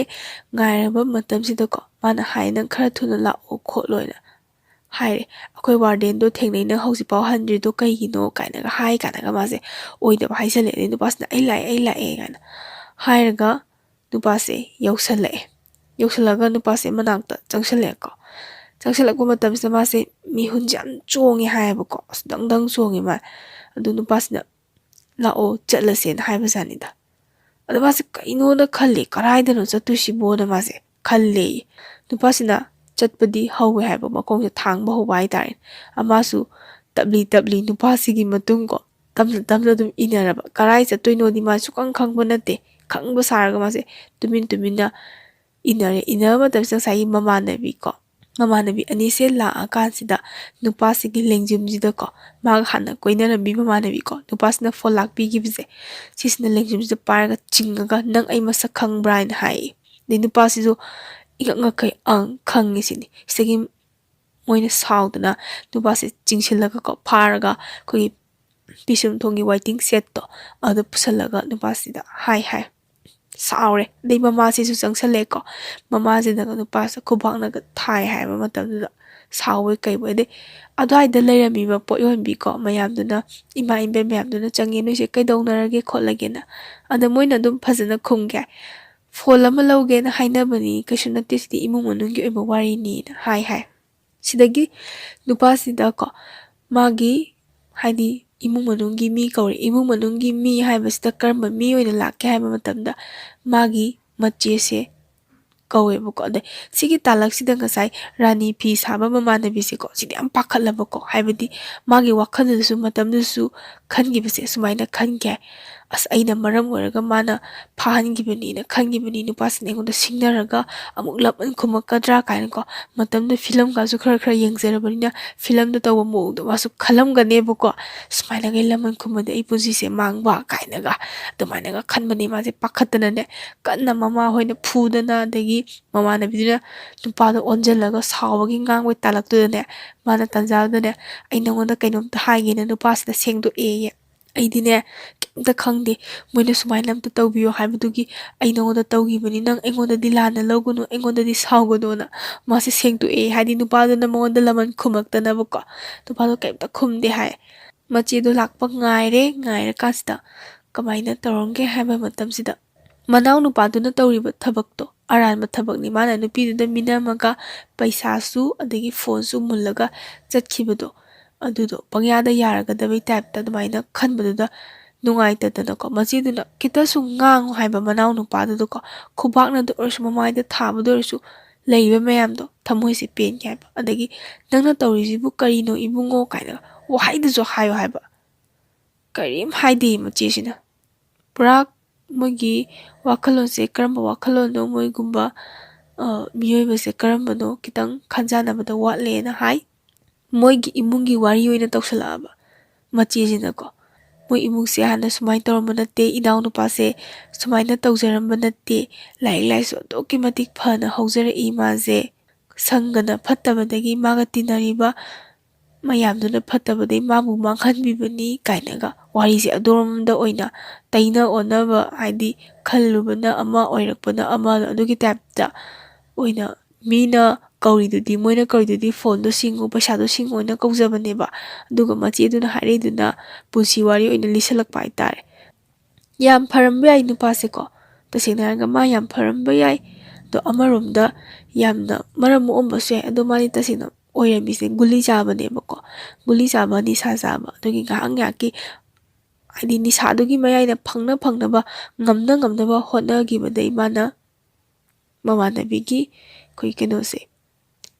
ꯉꯥꯏꯔꯕ ꯃꯇꯝꯁꯤꯗꯀꯣ ꯃꯥꯅ ꯍꯥꯏ ꯅꯪ ꯈꯔ ꯊꯨꯅ ꯂꯥꯛꯑꯣ ꯈꯣꯠꯂꯣꯅ ꯍꯥꯏꯔꯦ ꯑꯩꯈꯣꯏ ꯋꯥꯔꯗꯦꯟꯗꯣ ꯊꯦꯡꯅꯩ ꯅꯪ ꯍꯧꯖꯤꯛꯐꯥꯎ ꯍꯟꯗ꯭ꯔꯤꯗꯣ ꯀꯩꯒꯤꯅꯣ ꯀꯥꯏꯅꯒ ꯀꯥꯏꯅꯒ ꯃꯥꯁꯦ ꯑꯣꯏꯗꯕ ꯍꯥꯏꯖꯜꯂꯦ ꯑꯗꯩ ꯅꯨꯄꯥꯁꯤꯅ ꯑꯩ ꯂꯥꯛꯑꯦ ꯀꯥꯏꯅ ꯍꯥꯏꯔꯒ ꯅꯨꯄꯥꯁꯦ ꯌꯧꯁꯜꯂꯒ ꯅꯨꯄꯥꯁꯦ ꯃꯅꯥꯛꯇ ꯆꯪꯁꯜꯂꯛꯄ ꯃꯇꯝꯁꯤꯗ ꯃꯥꯁꯦ ꯃꯤꯍꯨꯟꯁꯦ ꯌꯥꯝ ꯆꯣꯡꯉꯦ ꯍꯥꯏꯌꯦꯕꯀꯣ ꯑꯁ ꯗꯪ ꯆꯣꯡꯉꯦ ꯑꯗꯨ ꯅꯨꯄꯥꯁꯤꯅ ꯂꯥꯛꯑꯣ ꯆꯠꯂꯁꯦꯅ ꯍꯥꯏꯕꯖꯥꯠꯅꯤꯗ ꯑꯗꯣ ꯃꯥꯁꯦ ꯀꯩꯅꯣꯅ ꯈꯜꯂꯦ ꯀꯗꯥꯏꯗꯅꯣ ꯆꯠꯇꯣꯏꯁꯤꯕꯣꯅ ꯃꯥꯁꯦ ꯈꯜꯂꯦ ꯅꯨꯄꯥꯁꯤꯅ ꯆꯠꯄꯗꯤ ꯍꯧꯋꯦ ꯍꯥꯏꯕ ꯃꯈꯣꯡꯁꯦ ꯊꯥꯡꯕ ꯍꯧꯕ ꯍꯥꯏꯇꯥꯔꯦ ꯑꯃꯁꯨ ꯇꯞꯂꯤ ꯅꯨꯄꯥꯁꯤꯒꯤ ꯃꯇꯨꯡꯀꯣ ꯇꯞꯅ ꯑꯗꯨꯝ ꯏꯟꯅꯔꯕ ꯀꯔꯥꯏ ꯆꯠꯇꯣꯏꯅꯣꯗꯤ ꯃꯥ ꯁꯨꯈꯪ ꯈꯪꯕ ꯅꯠꯇꯦ ꯈꯪꯕ ꯁꯥꯔꯒ ꯃꯥꯁꯦ ꯇꯨꯃꯤꯟꯅ ꯏꯟꯅꯕ ꯃꯇꯝꯁꯤꯗ ꯉꯁꯥꯏꯒꯤ ꯃꯃꯥꯟꯅꯕꯤ ꯑꯅꯤꯁꯦ ꯂꯥꯛꯑꯀꯥꯟꯁꯤꯗ ꯅꯨꯄꯥꯁꯤꯒꯤ ꯂꯦꯡꯖꯨꯝꯁꯤꯗꯀꯣ ꯃꯥꯒ ꯍꯥꯟꯅ ꯀꯣꯏꯅꯔꯝꯕꯤ ꯃꯃꯥꯟꯅꯕꯤꯀꯣ ꯅꯨꯄꯥꯁꯤꯅ ꯐꯣꯟ ꯂꯥꯛꯄꯤꯈꯤꯕꯁꯦ ꯁꯤꯁꯤꯅ ꯂꯦꯡꯖꯨꯝꯁꯤꯗ ꯄꯥꯏꯔꯒ ꯆꯤꯡꯉꯒ ꯅꯪ ꯑꯩ ꯃꯁꯛ ꯈꯪꯕ꯭ꯔꯥ ꯍꯥꯏꯅ ꯍꯥꯏꯌꯦ ꯑꯗꯩ ꯅꯨꯄꯥꯁꯤꯁꯨ ꯉꯛꯈꯩ ꯈꯪꯉꯤ ꯁꯤꯅꯤ ꯁꯤꯗꯒꯤ ꯃꯣꯏꯅ ꯁꯥꯎꯗꯅ ꯅꯨꯄꯥꯁꯦ ꯆꯤꯡꯁꯤꯜꯂꯒꯀꯣ ꯐꯥꯔꯒ ꯑꯩꯈꯣꯏꯒꯤ ꯄꯤꯁꯨꯝꯊꯣꯡꯒꯤ ꯋꯥꯏꯇꯤꯡ ꯁꯦꯠꯇꯣ ꯑꯗꯨ ꯄꯨꯁꯜꯂꯒ ꯅꯨꯄꯥꯁꯤꯗ ꯍꯥꯏ ꯁꯥꯎꯔꯦ ꯑꯗꯩ ꯃꯃꯥꯁꯤꯁꯨ ꯆꯪꯁꯜꯂꯛꯑꯦꯀꯣ ꯃꯃꯥꯁꯤꯅꯒ ꯅꯨꯄꯥꯁꯤꯗ ꯈꯨꯕꯥꯛꯅꯒ ꯊꯥꯏ ꯍꯥꯏꯕ ꯃꯇꯝꯗꯨꯗ ꯁꯥꯎꯕꯣꯏ ꯀꯩꯕꯣꯏ ꯑꯗꯩ ꯑꯗꯨꯋꯥꯏꯗ ꯂꯩꯔꯝꯃꯤꯕ ꯄꯣꯠ ꯌꯣꯟꯕꯤꯀꯣ ꯃꯌꯥꯝꯗꯨꯅ ꯏꯃꯥ ꯏꯕꯦꯟ ꯃꯌꯥꯝꯗꯨꯅ ꯆꯪꯉꯦ ꯅꯣꯏꯁꯦ ꯀꯩꯗꯧꯅꯔꯒꯦ ꯈꯣꯠꯂꯒꯦꯅ ꯑꯗ ꯃꯣꯏꯅ ꯑꯗꯨꯝ ꯐꯖꯅ ꯈꯨꯝꯒꯦ ꯐꯣꯟ ꯑꯃ ꯂꯧꯒꯦꯅ ꯍꯥꯏꯅꯕꯅꯤ ꯀꯩꯁꯨ ꯅꯠꯇꯦ ꯁꯤꯗꯤ ꯏꯃꯨꯡ ꯃꯅꯨꯡꯒꯤ ꯑꯣꯏꯕ ꯋꯥꯔꯤꯅꯤꯅ ꯍꯥꯏ ꯁꯤꯗꯒꯤ ꯅꯨꯄꯥꯁꯤꯗꯀꯣ ꯃꯥꯒꯤ ꯍꯥꯏꯗꯤ ꯏꯃꯨꯡ ꯃꯅꯨꯡꯒꯤ ꯃꯤ ꯀꯧꯔꯦ ꯏꯃꯨꯡ ꯃꯅꯨꯡꯒꯤ ꯃꯤ ꯍꯥꯏꯕꯁꯤꯗ ꯀꯔꯝꯕ ꯃꯤ ꯑꯣꯏꯅ ꯂꯥꯛꯀꯦ ꯍꯥꯏꯕ ꯃꯇꯝꯗ ꯃꯥꯒꯤ ꯃꯆꯦꯁꯦ ꯀꯧꯋꯦꯕꯀꯣ ꯑꯗꯩ ꯁꯤꯒꯤ ꯇꯥꯂꯛꯁꯤꯗ ꯉꯁꯥꯏ ꯔꯥꯅꯤ ꯐꯤ ꯁꯥꯕ ꯃꯃꯥꯟꯅꯕꯤꯁꯦꯀꯣ ꯁꯤꯗꯤ ꯌꯥꯝ ꯄꯥꯈꯠꯂꯕꯀꯣ ꯍꯥꯏꯕꯗꯤ ꯃꯥꯒꯤ ꯋꯥꯈꯜꯗꯁꯨ ꯃꯇꯝꯗꯨꯁꯨ ꯈꯟꯈꯤꯕꯁꯦ ꯁꯨꯃꯥꯏꯅ ꯈꯟꯈꯤ ꯑꯁ ꯑꯩꯅ ꯃꯔꯝ ꯑꯣꯏꯔꯒ ꯃꯥꯅ ꯐꯥꯍꯟꯈꯤꯕꯅꯤꯅ ꯈꯟꯈꯤꯕꯅꯤ ꯅꯨꯄꯥꯁꯤꯅ ꯑꯩꯉꯣꯟꯗ ꯁꯤꯡꯅꯔꯒ ꯑꯃꯨꯛ ꯂꯃꯟ ꯈꯨꯝꯃꯛꯀꯗ꯭ꯔꯥ ꯀꯥꯏꯅꯀꯣ ꯃꯇꯝꯗ ꯐꯤꯂꯝꯒꯁꯨ ꯈꯔ ꯌꯦꯡꯖꯔꯕꯅꯤꯅ ꯐꯤꯂꯝꯗ ꯇꯧꯕ ꯃꯑꯣꯡꯗꯣ ꯃꯥꯁꯨ ꯈꯜꯂꯝꯒꯅꯦꯕꯀꯣ ꯁꯨꯃꯥꯏꯅꯒ ꯂꯃꯟ ꯈꯨꯝꯃꯗꯤ ꯑꯩ ꯄꯨꯟꯁꯤꯁꯦ ꯃꯥꯡꯕ ꯀꯥꯏꯅꯒ ꯑꯗꯨꯃꯥꯏꯅꯒ ꯈꯟꯕꯅꯤ ꯃꯥꯁꯦ ꯄꯥꯈꯠꯇꯅꯅꯦ ꯀꯟꯅ ꯃꯃꯥ ꯍꯣꯏꯅ ꯐꯨꯗꯅ ꯑꯗꯒꯤ ꯃꯃꯥꯟꯅꯕꯤꯗꯨꯅ ꯅꯨꯄꯥꯗꯣ ꯑꯣꯟꯁꯤꯜꯂꯒ ꯁꯥꯎꯕꯒꯤ ꯉꯥꯡꯕꯩ ꯇꯥꯜꯂꯛꯇꯨꯗꯅꯦ ꯃꯥꯅ ꯇꯟꯖꯥꯗꯨꯗꯅꯦ ꯑꯩ ꯅꯉꯣꯟꯗ ꯀꯩꯅꯣꯝꯇ ꯍꯥꯏꯒꯦꯅ ꯅꯨꯄꯥꯁꯤꯗ ꯁꯦꯡꯗꯣꯛꯑꯦꯌꯦ ꯑꯩꯗꯤꯅꯦ ꯀꯩꯝꯇ ꯈꯪꯗꯦ ꯃꯣꯏꯅ ꯁꯨꯃꯥꯏꯅ ꯑꯝꯇ ꯇꯧꯕꯤꯌꯣ ꯍꯥꯏꯕꯗꯨꯒꯤ ꯑꯩ ꯅꯉꯣꯟꯗ ꯇꯧꯈꯤꯕꯅꯤ ꯅꯪ ꯑꯩꯉꯣꯟꯗꯗꯤ ꯂꯥꯟꯅ ꯂꯧꯒꯅꯨ ꯑꯩꯉꯣꯟꯗꯗꯤ ꯁꯥꯎꯒꯅꯨꯅ ꯃꯥꯁꯦ ꯁꯦꯡꯗꯣꯛꯑꯦ ꯍꯥꯏꯗꯤ ꯅꯨꯄꯥꯗꯨꯅ ꯃꯉꯣꯟꯗ ꯂꯃꯟ ꯈꯨꯝꯃꯛꯇꯅꯕꯀꯣ ꯅꯨꯄꯥꯗꯣ ꯀꯩꯝꯇ ꯈꯨꯝꯗꯦ ꯍꯥꯏ ꯃꯆꯦꯗꯣ ꯂꯥꯛꯄ ꯉꯥꯏꯔꯀꯥꯟꯁꯤꯗ ꯀꯃꯥꯏꯅ ꯇꯧꯔꯝꯒꯦ ꯍꯥꯏꯕ ꯃꯇꯝꯁꯤꯗ ꯃꯅꯥꯎ ꯅꯨꯄꯥꯗꯨꯅ ꯇꯧꯔꯤꯕ ꯊꯕꯛꯇꯣ ꯑꯔꯥꯟꯕ ꯊꯕꯛꯅꯤ ꯃꯥꯅ ꯅꯨꯄꯤꯗꯨꯗ ꯃꯤꯅꯝꯃꯒ ꯄꯩꯁꯥꯁꯨ ꯑꯗꯒꯤ ꯐꯣꯟꯁꯨ ꯃꯨꯜꯂꯒ ꯆꯠꯈꯤꯕꯗꯣ ꯑꯗꯨꯗꯣ ꯄꯪꯌꯥꯗ ꯌꯥꯔꯒꯗꯕꯩ ꯇꯥꯏꯞꯇ ꯑꯗꯨꯃꯥꯏꯅ ꯈꯟꯕꯗꯨꯗ ꯅꯨꯡꯉꯥꯏꯇꯗꯅꯀꯣ ꯃꯆꯦꯗꯨꯅ ꯈꯤꯇꯁꯨ ꯉꯥꯡꯉꯨ ꯍꯥꯏꯕ ꯃꯅꯥꯎ ꯅꯨꯄꯥꯗꯨꯗꯀꯣ ꯈꯨꯕꯥꯛꯅꯗ ꯑꯣꯏꯔꯁꯨ ꯃꯃꯥꯏꯗ ꯊꯥꯕꯗ ꯑꯣꯏꯔꯁꯨ ꯂꯩꯔꯤꯕ ꯃꯌꯥꯝꯗꯣ ꯊꯃꯣꯏꯁꯦ ꯄꯦꯟꯒꯦ ꯍꯥꯏꯕ ꯑꯗꯒꯤ ꯅꯪꯅ ꯇꯧꯔꯤꯁꯤꯕꯨ ꯀꯔꯤꯅꯣ ꯏꯕꯨꯡꯉꯣ ꯀꯥꯏꯅ ꯋꯥꯍꯩꯗꯨꯁꯨ ꯍꯥꯏꯌꯣ ꯍꯥꯏꯕ ꯀꯔꯤꯝ ꯍꯥꯏꯗꯦ ꯃꯆꯦꯁꯤꯅ ꯄꯨꯔꯥ ꯃꯣꯏꯒꯤ ꯋꯥꯈꯜꯂꯣꯟꯁꯦ ꯀꯔꯝꯕ ꯋꯥꯈꯜꯂꯣꯟꯅꯣ ꯃꯣꯏꯒꯨꯝꯕ ꯃꯤꯑꯣꯏꯕꯁꯦ ꯀꯔꯝꯕꯅꯣ ꯈꯤꯇꯪ ꯈꯟꯖꯥꯟꯅꯕꯗ ꯋꯥꯠꯂꯦꯅ ꯍꯥꯏ ꯃꯣꯏꯒꯤ ꯏꯃꯨꯡꯒꯤ ꯋꯥꯔꯤ ꯑꯣꯏꯅ ꯇꯧꯁꯜꯂꯛꯑꯕ ꯃꯆꯦꯁꯤꯅꯀꯣ ꯃꯣꯏ ꯏꯃꯨꯡꯁꯦ ꯍꯥꯟꯅ ꯁꯨꯃꯥꯏꯅ ꯇꯧꯔꯝꯕ ꯅꯠꯇꯦ ꯏꯅꯥꯎꯅꯨꯄꯥꯁꯦ ꯁꯨꯃꯥꯏꯅ ꯇꯧꯖꯔꯝꯕ ꯅꯠꯇꯦ ꯂꯥꯏꯔꯤꯛ ꯂꯥꯏꯁꯨ ꯑꯗꯨꯛꯀꯤ ꯃꯇꯤꯛ ꯐꯅ ꯍꯧꯖꯔꯛꯏ ꯃꯥꯁꯦ ꯁꯪꯒꯅ ꯐꯠꯇꯕꯗꯒꯤ ꯃꯥꯒ ꯇꯤꯟꯅꯔꯤꯕ ꯃꯌꯥꯝꯗꯨꯅ ꯐꯠꯇꯕꯗꯒꯤ ꯃꯥꯕꯨ ꯃꯥꯡꯍꯟꯕꯤꯕꯅꯤ ꯀꯥꯏꯅꯒ ꯋꯥꯔꯤꯁꯦ ꯑꯗꯣꯝꯗ ꯑꯣꯏꯅ ꯇꯩꯅ ꯑꯣꯟꯅꯕ ꯍꯥꯏꯗꯤ ꯈꯜꯂꯨꯕꯅ ꯑꯃ ꯑꯣꯏꯔꯛꯄꯅ ꯑꯃ ꯑꯗꯨꯒꯤ ꯇꯥꯏꯞꯇ ꯑꯣꯏꯅ ꯃꯤꯅ ꯀꯧꯔꯤꯗꯨꯗꯤ ꯃꯣꯏꯅ ꯀꯧꯔꯤꯗꯨꯗꯤ ꯐꯣꯟꯗꯣ ꯁꯤꯡꯉꯨ ꯄꯩꯁꯥꯗꯣ ꯁꯤꯡꯉꯨ ꯑꯣꯏꯅ ꯀꯧꯖꯕꯅꯦꯕ ꯑꯗꯨꯒ ꯃꯆꯦꯗꯨꯅ ꯍꯥꯏꯔꯛꯏꯗꯨꯅ ꯄꯨꯟꯁꯤ ꯋꯥꯔꯤ ꯑꯣꯏꯅ ꯂꯤꯁꯜꯂꯛꯄ ꯍꯥꯏꯇꯥꯔꯦ ꯌꯥꯝ ꯐꯔꯝꯕ ꯌꯥꯏ ꯅꯨꯄꯥꯁꯦꯀꯣ ꯇꯁꯦꯡꯅ ꯍꯥꯏꯔꯒ ꯃꯥ ꯌꯥꯝ ꯐꯔꯝꯕ ꯌꯥꯏ ꯑꯗꯣ ꯑꯃꯔꯣꯝꯗ ꯌꯥꯝꯅ ꯃꯔꯝ ꯃꯣꯛꯑꯝꯕꯁꯨ ꯌꯥꯏ ꯑꯗꯣ ꯃꯥꯗꯤ ꯇꯁꯦꯡꯅ ꯑꯣꯏꯔꯝꯃꯤꯁꯦ ꯒꯨꯂꯤ ꯆꯥꯕꯅꯦꯕꯀꯣ ꯒꯨꯂꯤ ꯆꯥꯕ ꯅꯤꯁꯥ ꯆꯥꯕ ꯑꯗꯨꯒꯤ ꯉꯥꯏꯍꯥꯛꯀꯤ ꯍꯥꯏꯗꯤ ꯅꯤꯁꯥꯗꯨꯒꯤ ꯃꯌꯥꯏꯗ ꯐꯪꯅꯕ ꯉꯝꯅꯕ ꯍꯣꯠꯅꯈꯤꯕꯗꯩ ꯃꯥꯅ ꯃꯃꯥꯟꯅꯕꯤꯒꯤ ꯑꯩꯈꯣꯏ ꯀꯩꯅꯣꯁꯦ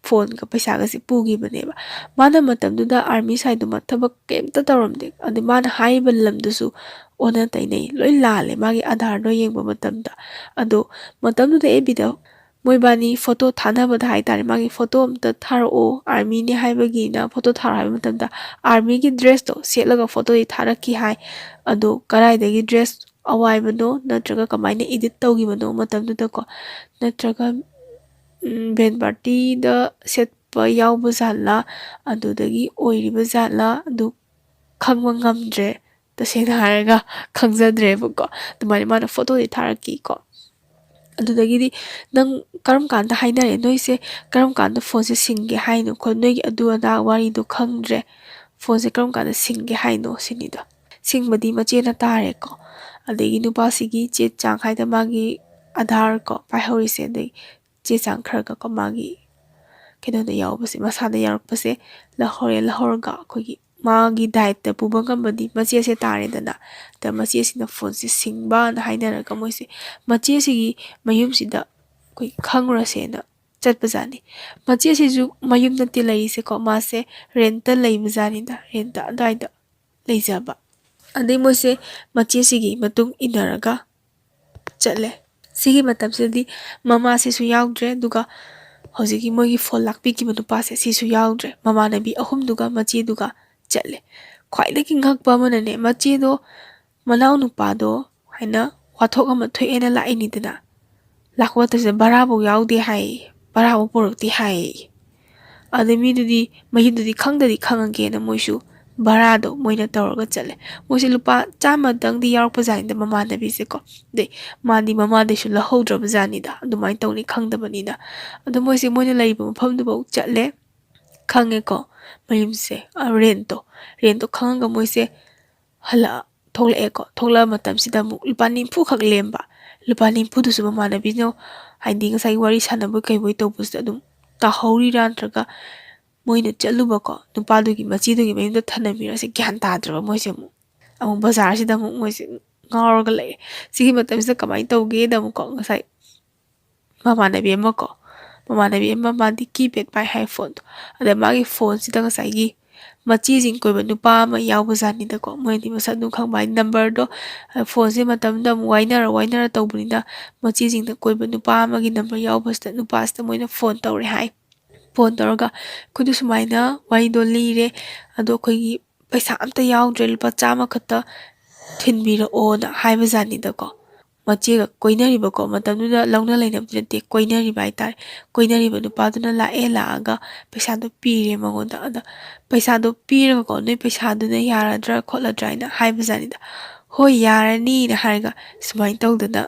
ꯐꯣꯟꯒ ꯄꯩꯁꯥꯒꯁꯦ ꯄꯨꯈꯤꯕꯅꯦꯕ ꯃꯥꯅ ꯃꯇꯝꯗꯨꯗ ꯑꯥꯔꯃꯤ ꯁꯥꯏꯗꯨꯃ ꯊꯕꯛ ꯀꯩꯝꯇ ꯇꯧꯔꯝꯗꯦ ꯑꯗꯨ ꯃꯥꯅ ꯍꯥꯏꯔꯤꯕ ꯂꯝꯗꯨꯁꯨ ꯑꯣꯟꯅ ꯇꯩꯅꯩ ꯂꯣꯏ ꯂꯥꯜꯂꯦ ꯃꯥꯒꯤ ꯑꯙꯥꯔꯗꯣ ꯌꯦꯡꯕ ꯃꯇꯝꯗ ꯑꯗꯣ ꯃꯇꯝꯗꯨꯗ ꯑꯦꯕꯤꯗ ꯃꯣꯏꯕꯥꯅꯤ ꯐꯣꯇꯣ ꯊꯥꯅꯕꯗ ꯍꯥꯏꯇꯥꯔꯦ ꯃꯥꯒꯤ ꯐꯣꯇꯣ ꯑꯝꯇ ꯊꯥꯔꯛꯑꯣ ꯑꯥꯔꯃꯤꯅꯤ ꯍꯥꯏꯕꯒꯤꯅ ꯐꯣꯇꯣ ꯊꯥꯔꯛꯑꯣ ꯍꯥꯏꯕ ꯃꯇꯝꯗ ꯑꯥꯔꯃꯤꯒꯤ ꯗ꯭ꯔꯦꯁꯇꯣ ꯁꯦꯠꯂꯒ ꯐꯣꯇꯣꯗꯤ ꯊꯥꯔꯛꯈꯤ ꯍꯥꯏ ꯑꯗꯣ ꯀꯗꯥꯏꯗꯒꯤ ꯗ꯭ꯔꯦꯁ ꯑꯋꯥꯏꯕꯅꯣ ꯅꯠꯇ꯭ꯔꯒ ꯀꯃꯥꯏꯅ ꯏꯗꯤꯠ ꯇꯧꯈꯤꯕꯅꯣ ꯃꯇꯝꯗꯨꯗꯀꯣ ꯅꯠꯇ꯭ꯔꯒ ꯚꯦꯟ ꯄꯥꯔꯇꯤꯗ ꯁꯦꯠꯄ ꯌꯥꯎꯕ ꯖꯥꯠꯂꯥ ꯑꯗꯨꯗꯒꯤ ꯑꯣꯏꯔꯤꯕ ꯖꯥꯠꯂꯥ ꯑꯗꯨ ꯈꯪꯕ ꯉꯝꯗ꯭ꯔꯦ ꯇꯁꯦꯡꯅ ꯍꯥꯏꯔꯒ ꯈꯪꯖꯗ꯭ꯔꯦꯕꯀꯣ ꯑꯗꯨꯃꯥꯏꯅ ꯃꯥꯅ ꯐꯣꯇꯣꯗꯤ ꯊꯥꯔꯛꯈꯤꯀꯣ ꯑꯗꯨꯗꯒꯤꯗꯤ ꯅꯪ ꯀꯔꯝ ꯀꯥꯟꯗ ꯍꯥꯏꯅꯔꯦ ꯅꯣꯏꯁꯦ ꯀꯔꯝ ꯀꯥꯟꯗ ꯐꯣꯟꯁꯦ ꯁꯤꯡꯒꯦ ꯍꯥꯏꯅꯣ ꯅꯣꯏꯒꯤ ꯑꯗꯨ ꯑꯗꯥ ꯋꯥꯔꯤꯗꯣ ꯈꯪꯗ꯭ꯔꯦ ꯐꯣꯟꯁꯦ ꯀꯔꯝ ꯀꯥꯟꯗ ꯁꯤꯡꯒꯦ ꯍꯥꯏꯅꯣ ꯁꯤꯅꯤꯗꯣ ꯁꯤꯡꯕꯗꯤ ꯃꯆꯦꯅ ꯇꯥꯔꯦꯀꯣ ꯑꯗꯒꯤ ꯅꯨꯄꯥꯁꯤꯒꯤ ꯆꯦ ꯆꯥꯡ ꯍꯥꯏꯗ ꯃꯥꯒꯤ ꯑꯙꯥꯔ ꯀꯣ ꯄꯥꯏꯍꯧꯔꯤꯁꯦ ꯑꯗꯩ ꯆꯦ ꯆꯥꯡ ꯈꯔꯒꯀꯣ ꯃꯥꯒꯤ ꯀꯩꯅꯣꯗ ꯌꯥꯎꯕꯁꯦ ꯃꯁꯥꯗ ꯌꯥꯎꯔꯛꯄꯁꯦ ꯂꯧꯍꯧꯔꯒ ꯑꯩꯈꯣꯏꯒꯤ ꯃꯥꯒꯤ ꯗꯥꯏꯠꯇ ꯄꯨꯕ ꯉꯝꯕꯗꯤ ꯃꯆꯦꯁꯦ ꯇꯥꯔꯦꯗꯅ ꯑꯗ ꯃꯆꯦꯁꯤꯅ ꯐꯣꯟꯁꯦ ꯁꯤꯡꯕꯅ ꯍꯥꯏꯅꯔꯒ ꯃꯣꯏꯁꯦ ꯃꯆꯦꯁꯤꯒꯤ ꯃꯌꯨꯝꯁꯤꯗ ꯑꯩꯈꯣꯏ ꯈꯪꯉꯨꯔꯁꯦꯅ ꯆꯠꯄꯖꯥꯠꯅꯤ ꯃꯆꯦꯁꯤꯁꯨ ꯃꯌꯨꯝ ꯅꯠꯇꯦ ꯂꯩꯔꯤꯁꯦꯀꯣ ꯃꯥꯁꯦ ꯔꯦꯟꯇ ꯂꯩꯕꯖꯥꯠꯅꯤꯗ ꯔꯦꯟꯇ ꯑꯗꯨꯋꯥꯏꯗ ꯂꯩꯖꯕ ꯑꯗꯩ ꯃꯣꯏꯁꯦ ꯃꯆꯦꯁꯤꯒꯤ ꯃꯇꯨꯡ ꯏꯟꯅꯔꯒ ꯆꯠꯂꯦ ꯁꯤꯒꯤ ꯃꯇꯝꯁꯤꯗꯗꯤ ꯃꯃꯥꯁꯤꯁꯨ ꯌꯥꯎꯗ꯭ꯔꯦ ꯑꯗꯨꯒ ꯍꯧꯖꯤꯛꯀꯤ ꯃꯣꯏꯒꯤ ꯐꯣꯟ ꯂꯥꯛꯄꯤꯈꯤꯕ ꯅꯨꯄꯥꯁꯦ ꯁꯤꯁꯨ ꯌꯥꯎꯗ꯭ꯔꯦ ꯃꯃꯥꯟꯅꯕꯤ ꯑꯍꯨꯝꯗꯨꯒ ꯃꯆꯦꯗꯨꯒ ꯆꯠꯂꯦ ꯈ꯭ꯋꯥꯏꯗꯒꯤ ꯉꯛꯄ ꯑꯃꯅꯅꯦ ꯃꯆꯦꯗꯣ ꯃꯅꯥꯎ ꯅꯨꯄꯥꯗꯣ ꯍꯥꯏꯅ ꯋꯥꯊꯣꯛ ꯑꯃ ꯊꯣꯛꯑꯦꯅ ꯂꯥꯛꯏꯅꯤꯗꯅ ꯂꯥꯛꯄ ꯃꯇꯝꯁꯤꯗ ꯚꯔꯥꯐꯧ ꯌꯥꯎꯗꯦ ꯍꯥꯏꯌꯦ ꯚꯔꯥꯐꯧ ꯄꯨꯔꯛꯇꯦ ꯍꯥꯏꯌꯦ ꯑꯗꯩ ꯃꯤꯗꯨꯗꯤ ꯃꯍꯤꯗꯨꯗꯤ ꯈꯪꯗꯗꯤ ꯈꯪꯉꯒꯦꯅ ꯃꯣꯏꯁꯨ ꯚꯔꯥꯗꯣ ꯃꯣꯏꯅ ꯇꯧꯔꯒ ꯆꯠꯂꯦ ꯃꯣꯏꯁꯦ ꯂꯨꯄꯥ 100ꯇꯪꯗꯤ ꯌꯥꯎꯔꯛꯄ ꯖꯥꯠꯅꯤꯗ ꯃꯃꯥꯟꯅꯕꯤꯁꯦꯀꯣ ꯑꯗꯩ ꯃꯥꯗꯤ ꯃꯃꯥꯗꯩꯁꯨ ꯂꯧꯍꯧꯗ꯭ꯔꯕ ꯖꯥꯠꯅꯤꯗ ꯑꯗꯨꯃꯥꯏꯅ ꯇꯧꯅꯤ ꯈꯪꯗꯕꯅꯤꯅ ꯑꯗꯣ ꯃꯣꯏꯁꯦ ꯃꯣꯏꯅ ꯂꯩꯔꯤꯕ ꯃꯐꯝꯗꯨꯐꯥꯎ ꯆꯠꯂꯦ ꯈꯪꯉꯦꯀꯣ ꯃꯌꯨꯝꯁꯦ ꯔꯦꯟꯇꯣ ꯈꯪꯉꯒ ꯃꯣꯏꯁꯦ ꯊꯣꯛꯂꯛꯑꯦꯀꯣ ꯊꯣꯛꯂꯛꯑ ꯃꯇꯝꯁꯤꯗ ꯑꯃꯨꯛ ꯂꯨꯄꯥ 90 ꯈꯛ ꯂꯦꯝꯕ ꯂꯨꯄꯥ 90ꯗꯨꯁꯨ ꯃꯃꯥꯟꯅꯕꯤꯅ ꯍꯥꯏꯗꯤ ꯉꯁꯥꯏ ꯋꯥꯔꯤ ꯁꯥꯟꯅꯕꯣꯏ ꯀꯩꯕꯣꯏ ꯇꯧꯕꯁꯤꯗ ꯑꯗꯨꯝ ꯇꯥꯍꯧꯔꯤꯔꯥ ꯅꯠꯇ꯭ꯔꯒ ꯃꯣꯏꯅ ꯆꯠꯂꯨꯕꯀꯣ ꯅꯨꯄꯥꯗꯨꯒꯤ ꯃꯆꯦꯗꯨꯒꯤ ꯃꯌꯨꯝꯗ ꯊꯅꯝꯃꯤꯔꯁꯦ ꯒ꯭ꯌꯥꯟ ꯇꯥꯗ꯭ꯔꯕ ꯃꯣꯏꯁꯦ ꯑꯃꯨꯛ ꯕꯖꯥꯔꯁꯤꯗ ꯑꯃꯨꯛ ꯃꯣꯏꯁꯦ ꯉꯥꯎꯔꯒ ꯂꯩꯑꯦ ꯁꯤꯒꯤ ꯃꯇꯝꯁꯤꯗ ꯀꯃꯥꯏꯅ ꯇꯧꯒꯦꯗ ꯑꯃꯨꯛꯀꯣ ꯉꯁꯥꯏ ꯃꯃꯥꯟꯅꯕꯤ ꯑꯃ ꯀꯣ ꯃꯃꯥꯟꯅꯕꯤ ꯑꯃ ꯃꯥꯗꯤ ꯀꯤꯄꯦꯗ ꯄꯥꯏ ꯍꯥꯏ ꯐꯣꯟꯗꯣ ꯑꯗ ꯃꯥꯒꯤ ꯐꯣꯟꯁꯤꯗ ꯉꯁꯥꯏꯒꯤ ꯃꯆꯤꯁꯤꯡ ꯀꯣꯏꯕ ꯅꯨꯄꯥ ꯑꯃ ꯌꯥꯎꯕꯖꯥꯠꯅꯤꯗꯀꯣ ꯃꯣꯏꯗꯤ ꯃꯁꯛ ꯑꯗꯨꯝ ꯈꯪꯕ ꯍꯥꯏ ꯅꯝꯕꯔꯗꯣ ꯐꯣꯟꯁꯦ ꯃꯇꯝꯗ ꯑꯃꯨꯛ ꯋꯥꯏꯅꯔ ꯇꯧꯕꯅꯤꯅ ꯃꯆꯤꯁꯤꯡꯗ ꯀꯣꯏꯕ ꯅꯨꯄꯥ ꯑꯃꯒꯤ ꯅꯝꯕꯔ ꯌꯥꯎꯕꯁꯤꯗ ꯅꯨꯄꯥꯁꯤꯗ ꯃꯣꯏꯅ ꯐꯣꯟ ꯇꯧꯔꯦ ꯍꯥꯏ ꯐꯣꯟ ꯇꯧꯔꯒ ꯑꯩꯈꯣꯏꯗꯣ ꯁꯨꯃꯥꯏꯅ ꯋꯥꯔꯤꯗꯣ ꯂꯤꯔꯦ ꯑꯗꯣ ꯑꯩꯈꯣꯏꯒꯤ ꯄꯩꯁꯥ ꯑꯝꯇ ꯌꯥꯎꯗ꯭ꯔꯦ ꯂꯨꯄꯥ 100 ꯈꯛꯇ ꯊꯤꯟꯕꯤꯔꯛꯑꯣꯅ ꯍꯥꯏꯕꯖꯥꯠꯅꯤꯗꯀꯣ ꯃꯆꯦꯒ ꯀꯣꯏꯅꯔꯤꯕꯀꯣ ꯃꯇꯝꯗꯨꯗ ꯂꯧꯅ ꯂꯩꯅꯕꯗꯤ ꯅꯠꯇꯦ ꯀꯣꯏꯅꯔꯤꯕ ꯍꯥꯏꯇꯥꯔꯦ ꯀꯣꯏꯅꯔꯤꯕ ꯅꯨꯄꯥꯗꯨꯅ ꯂꯥꯛꯑꯒ ꯄꯩꯁꯥꯗꯣ ꯄꯤꯔꯦ ꯃꯉꯣꯟꯗ ꯑꯗ ꯄꯩꯁꯥꯗꯣ ꯄꯤꯔꯒꯀꯣ ꯅꯣꯏ ꯄꯩꯁꯥꯗꯨꯅ ꯌꯥꯔꯗ꯭ꯔꯥ ꯈꯣꯠꯂꯗ꯭ꯔꯥ ꯍꯥꯏꯅ ꯍꯥꯏꯕꯖꯥꯠꯅꯤꯗ ꯍꯣꯏ ꯌꯥꯔꯅꯤꯅ ꯍꯥꯏꯔꯒ ꯁꯨꯃꯥꯏꯅ ꯇꯧꯗꯅ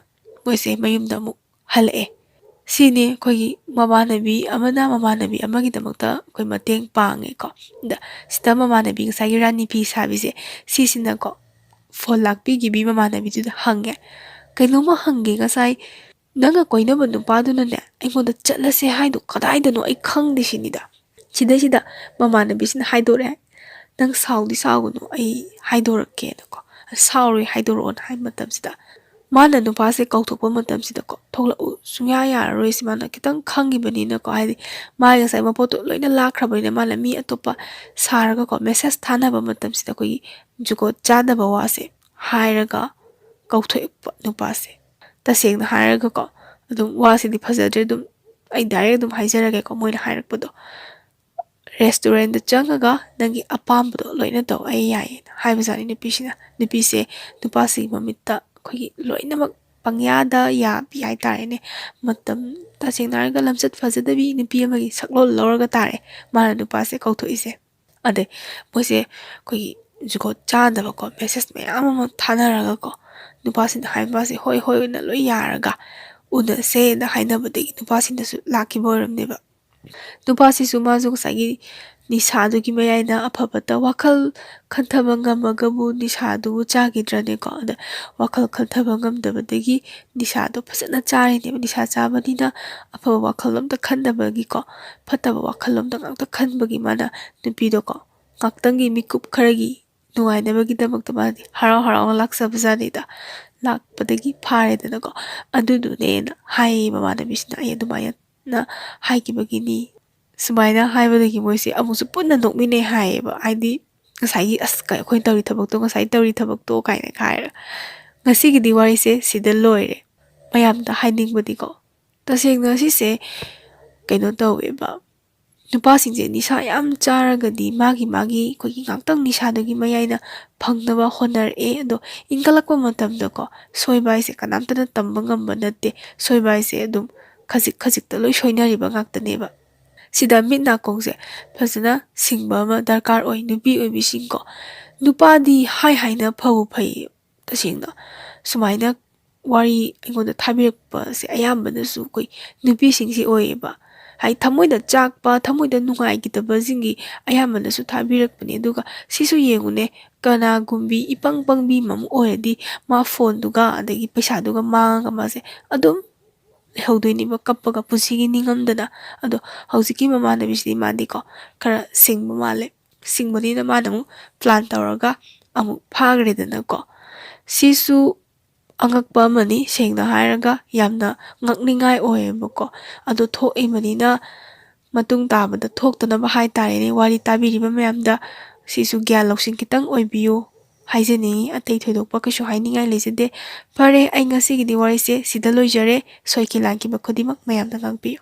ꯃꯣꯏꯁꯦ ꯃꯌꯨꯝꯗ ꯑꯃꯨꯛ ꯍꯜꯂꯛꯑꯦ ꯁꯤꯅꯤ ꯑꯩꯈꯣꯏꯒꯤ ꯃꯃꯥꯟꯅꯕꯤ ꯑꯃꯅ ꯃꯃꯥꯟꯅꯕꯤ ꯑꯃꯒꯤꯗꯃꯛꯇ ꯑꯩꯈꯣꯏ ꯃꯇꯦꯡ ꯄꯥꯡꯉꯦꯀꯣ ꯑꯗ ꯁꯤꯗ ꯃꯃꯥꯟꯅꯕꯤ ꯉꯁꯥꯏꯒꯤ ꯔꯥꯅꯤ ꯐꯤ ꯁꯥꯕꯤꯁꯦ ꯁꯤꯁꯤꯅꯀꯣ ꯐꯣꯟ ꯂꯥꯛꯄꯤꯈꯤꯕꯤ ꯃꯃꯥꯟꯅꯕꯤꯗꯨꯗ ꯍꯪꯉꯦ ꯀꯩꯅꯣꯝꯃ ꯍꯪꯒꯦ ꯉꯁꯥꯏ ꯅꯪꯒ ꯀꯣꯏꯅꯕ ꯅꯨꯄꯥꯗꯨꯅꯅꯦ ꯑꯩꯉꯣꯟꯗ ꯆꯠꯂꯁꯦ ꯍꯥꯏꯗꯣ ꯀꯗꯥꯏꯗꯅꯣ ꯑꯩ ꯈꯪꯗꯦ ꯁꯤꯅꯤꯗ ꯁꯤꯗꯩꯁꯤꯗ ꯃꯃꯥꯟꯅꯕꯤꯁꯤꯅ ꯍꯥꯏꯗꯣꯔꯛꯑꯦ ꯅꯪ ꯁꯥꯎꯗꯤ ꯁꯥꯎꯒꯅꯨ ꯑꯩ ꯍꯥꯏꯗꯣꯔꯛꯀꯦꯅꯀꯣ ꯁꯥꯎꯔꯣꯏ ꯍꯥꯏꯗꯣꯔꯛꯑꯣꯅ ꯍꯥꯏꯕ ꯃꯇꯝꯁꯤꯗ ꯃꯥꯅ ꯅꯨꯄꯥꯁꯦ ꯀꯧꯊꯣꯛꯄ ꯃꯇꯝꯁꯤꯗꯀꯣ ꯊꯣꯛꯂꯛꯎ ꯁꯨꯡꯌꯥ ꯌꯥꯔꯔꯣꯏꯁꯤ ꯃꯥꯅ ꯈꯤꯇꯪ ꯈꯪꯉꯤꯕꯅꯤꯅꯀꯣ ꯍꯥꯏꯗꯤ ꯃꯥꯒꯤ ꯉꯁꯥꯏ ꯃꯄꯣꯠꯇꯣ ꯂꯣꯏꯅ ꯂꯥꯛꯈ꯭ꯔꯕꯅꯤꯅ ꯃꯥꯅ ꯃꯤ ꯑꯇꯣꯞꯄ ꯁꯥꯔꯒꯀꯣ ꯃꯦꯁꯦꯁ ꯊꯥꯅꯕ ꯃꯇꯝꯁꯤꯗ ꯑꯩꯈꯣꯏꯒꯤ ꯖꯨꯒꯣꯠ ꯆꯥꯗꯕ ꯋꯥꯁꯦ ꯍꯥꯏꯔꯒ ꯀꯧꯊꯣꯛꯄ ꯅꯨꯄꯥꯁꯦ ꯇꯁꯦꯡꯅ ꯍꯥꯏꯔꯒꯀꯣ ꯑꯗꯨꯝ ꯋꯥꯁꯤꯗꯤ ꯐꯖꯗ꯭ꯔꯦ ꯑꯗꯨꯝ ꯑꯩ ꯗꯥꯏꯔꯦꯛ ꯑꯗꯨꯝ ꯍꯥꯏꯖꯔꯒꯦꯀꯣ ꯃꯣꯏꯅ ꯍꯥꯏꯔꯛꯄꯗꯣ ꯔꯦꯁꯇꯨꯔꯦꯟꯗ ꯆꯪꯉꯒ ꯅꯪꯒꯤ ꯑꯄꯥꯝꯕꯗꯣ ꯂꯣꯏꯅ ꯇꯧ ꯑꯩ ꯌꯥꯏꯌꯦꯅ ꯍꯥꯏꯕꯖꯥꯠꯅꯤ ꯅꯨꯄꯤꯁꯦ ꯅꯨꯄꯥꯁꯤꯒꯤ ꯃꯃꯤꯠꯇ ꯑꯩꯈꯣꯏꯒꯤ ꯂꯣꯏꯅꯃꯛ ꯄꯪꯌꯥꯗ ꯌꯥꯕꯤ ꯍꯥꯏꯇꯥꯔꯦꯅꯦ ꯃꯇꯝ ꯇꯁꯦꯡꯅ ꯍꯥꯏꯔꯒ ꯂꯝꯆꯠ ꯐꯖꯗꯕꯤ ꯅꯨꯄꯤ ꯑꯃꯒꯤ ꯁꯛꯂꯣꯟ ꯂꯧꯔꯒ ꯇꯥꯔꯦ ꯃꯥꯅ ꯅꯨꯄꯥꯁꯦ ꯀꯧꯊꯣꯛꯏꯁꯦ ꯑꯗꯩ ꯃꯣꯏꯁꯦ ꯑꯩꯈꯣꯏꯒꯤ ꯖꯨꯒꯣꯠ ꯆꯥꯗꯕꯀꯣ ꯃꯦꯁꯦꯁ ꯃꯌꯥꯝ ꯑꯃ ꯊꯥꯅꯔꯒꯀꯣ ꯅꯨꯄꯥꯁꯤꯡꯅ ꯍꯥꯏꯕꯁꯦ ꯍꯣꯏ ꯍꯣꯏꯅ ꯂꯣꯏ ꯌꯥꯔꯒ ꯎꯅꯁꯦꯅ ꯍꯥꯏꯅꯕꯗꯒꯤ ꯅꯨꯄꯥꯁꯤꯡꯅꯁꯨ ꯂꯥꯛꯈꯤꯕ ꯑꯣꯏꯔꯝꯅꯦꯕ ꯅꯨꯄꯥꯁꯤꯁꯨ ꯃꯥꯁꯨ ꯉꯁꯥꯏꯒꯤ ꯅꯤꯁꯥꯗꯨꯒꯤ ꯃꯌꯥꯏꯅ ꯑꯐꯕꯇ ꯋꯥꯈꯜ ꯈꯟꯊꯕ ꯉꯝꯃꯒꯕꯨ ꯅꯤꯁꯥꯗꯨꯕꯨ ꯆꯥꯈꯤꯗ꯭ꯔꯅꯦꯀꯣ ꯑꯗ ꯋꯥꯈꯜ ꯈꯟꯊꯕ ꯉꯝꯗꯕꯗꯒꯤ ꯅꯤꯁꯥꯗꯣ ꯐꯖꯅ ꯆꯥꯔꯤꯅꯦꯕ ꯅꯤꯁꯥ ꯆꯥꯕꯅꯤꯅ ꯑꯐꯕ ꯋꯥꯈꯜꯂꯣꯝꯗ ꯈꯟꯗꯕꯒꯤꯀꯣ ꯐꯠꯇꯕ ꯋꯥꯈꯜꯂꯣꯝꯗ ꯉꯥꯛꯇ ꯈꯟꯕꯒꯤ ꯃꯥꯅ ꯅꯨꯄꯤꯗꯣꯀꯣ ꯉꯥꯛꯇꯪꯒꯤ ꯃꯤꯀꯨꯞ ꯈꯔꯒꯤ ꯅꯨꯡꯉꯥꯏꯅꯕꯒꯤꯗꯃꯛꯇ ꯃꯥꯗꯤ ꯍꯔꯥꯎ ꯍꯔꯥꯎꯅ ꯂꯥꯛꯆꯕꯖꯥꯠꯅꯤꯗ ꯂꯥꯛꯄꯗꯒꯤ ꯐꯥꯔꯦꯗꯅꯀꯣ ꯑꯗꯨꯗꯨꯅꯦꯅ ꯍꯥꯏꯌꯦ ꯃꯃꯥꯟꯅꯕꯤꯁꯤꯅ ꯑꯩ ꯑꯗꯨꯃꯥꯏꯅ ꯍꯥꯏꯈꯤꯕꯒꯤꯅꯤ ꯁꯨꯃꯥꯏꯅ ꯍꯥꯏꯕꯗꯒꯤ ꯃꯣꯏꯁꯦ ꯑꯃꯨꯛꯁꯨ ꯄꯨꯟꯅ ꯅꯣꯛꯃꯤꯟꯅꯩ ꯍꯥꯏꯌꯦꯕ ꯍꯥꯏꯗꯤ ꯉꯁꯥꯏꯒꯤ ꯑꯩꯈꯣꯏꯅ ꯇꯧꯔꯤ ꯊꯕꯛꯇꯣ ꯉꯁꯥꯏ ꯇꯧꯔꯤ ꯊꯕꯛꯇꯣ ꯀꯥꯏꯅ ꯍꯥꯏꯔꯒ ꯉꯁꯤꯒꯤꯗꯤ ꯋꯥꯔꯤꯁꯦ ꯁꯤꯗ ꯂꯣꯏꯔꯦ ꯃꯌꯥꯝꯗ ꯍꯥꯏꯅꯤꯡꯕꯗꯤꯀꯣ ꯇꯁꯦꯡꯅ ꯁꯤꯁꯦ ꯀꯩꯅꯣ ꯇꯧꯋꯦꯕ ꯅꯨꯄꯥꯁꯤꯡꯁꯦ ꯅꯤꯁꯥ ꯌꯥꯝ ꯆꯥꯔꯒꯗꯤ ꯃꯥꯒꯤ ꯑꯩꯈꯣꯏꯒꯤ ꯉꯥꯛꯇꯪ ꯅꯤꯁꯥꯗꯨꯒꯤ ꯃꯌꯥꯏꯅ ꯐꯪꯅꯕ ꯍꯣꯠꯅꯔꯛꯑꯦ ꯑꯗꯣ ꯏꯟꯈꯠꯂꯛꯄ ꯃꯇꯝꯗꯀꯣ ꯁꯣꯏꯕ ꯍꯥꯏꯁꯦ ꯀꯅꯥꯝꯇꯅ ꯇꯝꯕ ꯉꯝꯕ ꯅꯠꯇꯦ ꯁꯣꯏꯕ ꯍꯥꯏꯁꯦ ꯑꯗꯨꯝ ꯈꯖꯤꯛꯇ ꯂꯣꯏ ꯁꯣꯏꯅꯔꯤꯕ ꯉꯥꯛꯇꯅꯦꯕ ꯁꯤꯗ ꯃꯤꯠ ꯅꯥꯀꯣꯡꯁꯦ ꯐꯖꯅ ꯁꯤꯡꯕ ꯑꯃ ꯗꯔꯀꯥꯔ ꯑꯣꯏ ꯅꯨꯄꯤ ꯑꯣꯏꯕꯤꯁꯤꯡꯀꯣ ꯅꯨꯄꯥꯗꯤ ꯍꯥꯏꯅ ꯐꯕꯨ ꯐꯩ ꯇꯁꯦꯡꯅ ꯁꯨꯃꯥꯏꯅ ꯋꯥꯔꯤ ꯑꯩꯉꯣꯟꯗ ꯊꯥꯕꯤꯔꯛꯄꯁꯦ ꯑꯌꯥꯝꯕꯅꯁꯨ ꯑꯩꯈꯣꯏ ꯅꯨꯄꯤꯁꯤꯡꯁꯤ ꯑꯣꯏꯌꯦꯕ ꯍꯥꯏꯗꯤ ꯊꯃꯣꯏꯗ ꯆꯥꯛꯄ ꯊꯃꯣꯏꯗ ꯅꯨꯡꯉꯥꯏꯈꯤꯗꯕꯁꯤꯡꯒꯤ ꯑꯌꯥꯝꯕꯅꯁꯨ ꯊꯥꯕꯤꯔꯛꯄꯅꯦ ꯑꯗꯨꯒ ꯁꯤꯁꯨ ꯌꯦꯡꯉꯨꯅꯦ ꯀꯅꯥꯒꯨꯝꯕꯤ ꯏꯄꯪ ꯄꯪꯕꯤ ꯑꯃ ꯑꯣꯏꯔꯗꯤ ꯃꯥ ꯐꯣꯟꯗꯨꯒ ꯑꯗꯒꯤ ꯄꯩꯁꯥꯗꯨꯒ ꯃꯥꯡꯉꯒ ꯃꯥꯁꯦ ꯑꯗꯨꯝ ꯂꯩꯍꯧꯗꯣꯏꯅꯦꯕ ꯀꯞꯄꯒ ꯄꯨꯟꯁꯤꯒꯤ ꯅꯤꯡꯉꯝꯗꯅ ꯑꯗꯣ ꯍꯧꯖꯤꯛꯀꯤ ꯃꯃꯥꯟꯅꯕꯤꯁꯤꯗꯤ ꯃꯥꯗꯤꯀꯣ ꯈꯔ ꯁꯤꯡꯕ ꯃꯥꯜꯂꯦ ꯁꯤꯡꯕꯅꯤꯅ ꯃꯥꯅ ꯑꯃꯨꯛ ꯄ꯭ꯂꯥꯟ ꯇꯧꯔꯒ ꯑꯃꯨꯛ ꯐꯥꯈ꯭ꯔꯦꯗꯅꯀꯣ ꯁꯤꯁꯨ ꯑꯉꯛꯄ ꯑꯃꯅꯤ ꯁꯦꯡꯅ ꯍꯥꯏꯔꯒ ꯌꯥꯝꯅ ꯉꯛꯅꯤꯡꯉꯥꯏ ꯑꯣꯏꯌꯦꯕꯀꯣ ꯑꯗꯣ ꯊꯣꯛꯏꯕꯅꯤꯅ ꯃꯇꯨꯡ ꯇꯥꯕꯗ ꯊꯣꯛꯇꯅꯕ ꯍꯥꯏꯇꯥꯔꯦꯅꯦ ꯋꯥꯔꯤ ꯇꯥꯕꯤꯔꯤꯕ ꯃꯌꯥꯝꯗ ꯁꯤꯁꯨ ꯒ꯭ꯌꯥꯟ ꯂꯧꯁꯤꯡ ꯈꯤꯇꯪ ꯑꯣꯏꯕꯤꯌꯨ ꯍꯥꯏꯖꯅꯤꯡꯉꯤ ꯑꯇꯩ ꯊꯣꯏꯗꯣꯛꯄ ꯀꯩꯁꯨ ꯍꯥꯏꯅꯤꯡꯉꯥꯏ ꯂꯩꯖꯗꯦ ꯐꯔꯦ ꯑꯩ ꯉꯁꯤꯒꯤꯗꯤ ꯋꯥꯔꯤꯁꯦ ꯁꯤꯗ ꯂꯣꯏꯖꯔꯦ ꯁꯣꯏꯈꯤ ꯂꯥꯟꯈꯤꯕ ꯈꯨꯗꯤꯡꯃꯛ ꯃꯌꯥꯝꯗ ꯉꯥꯛꯄꯤꯌꯨ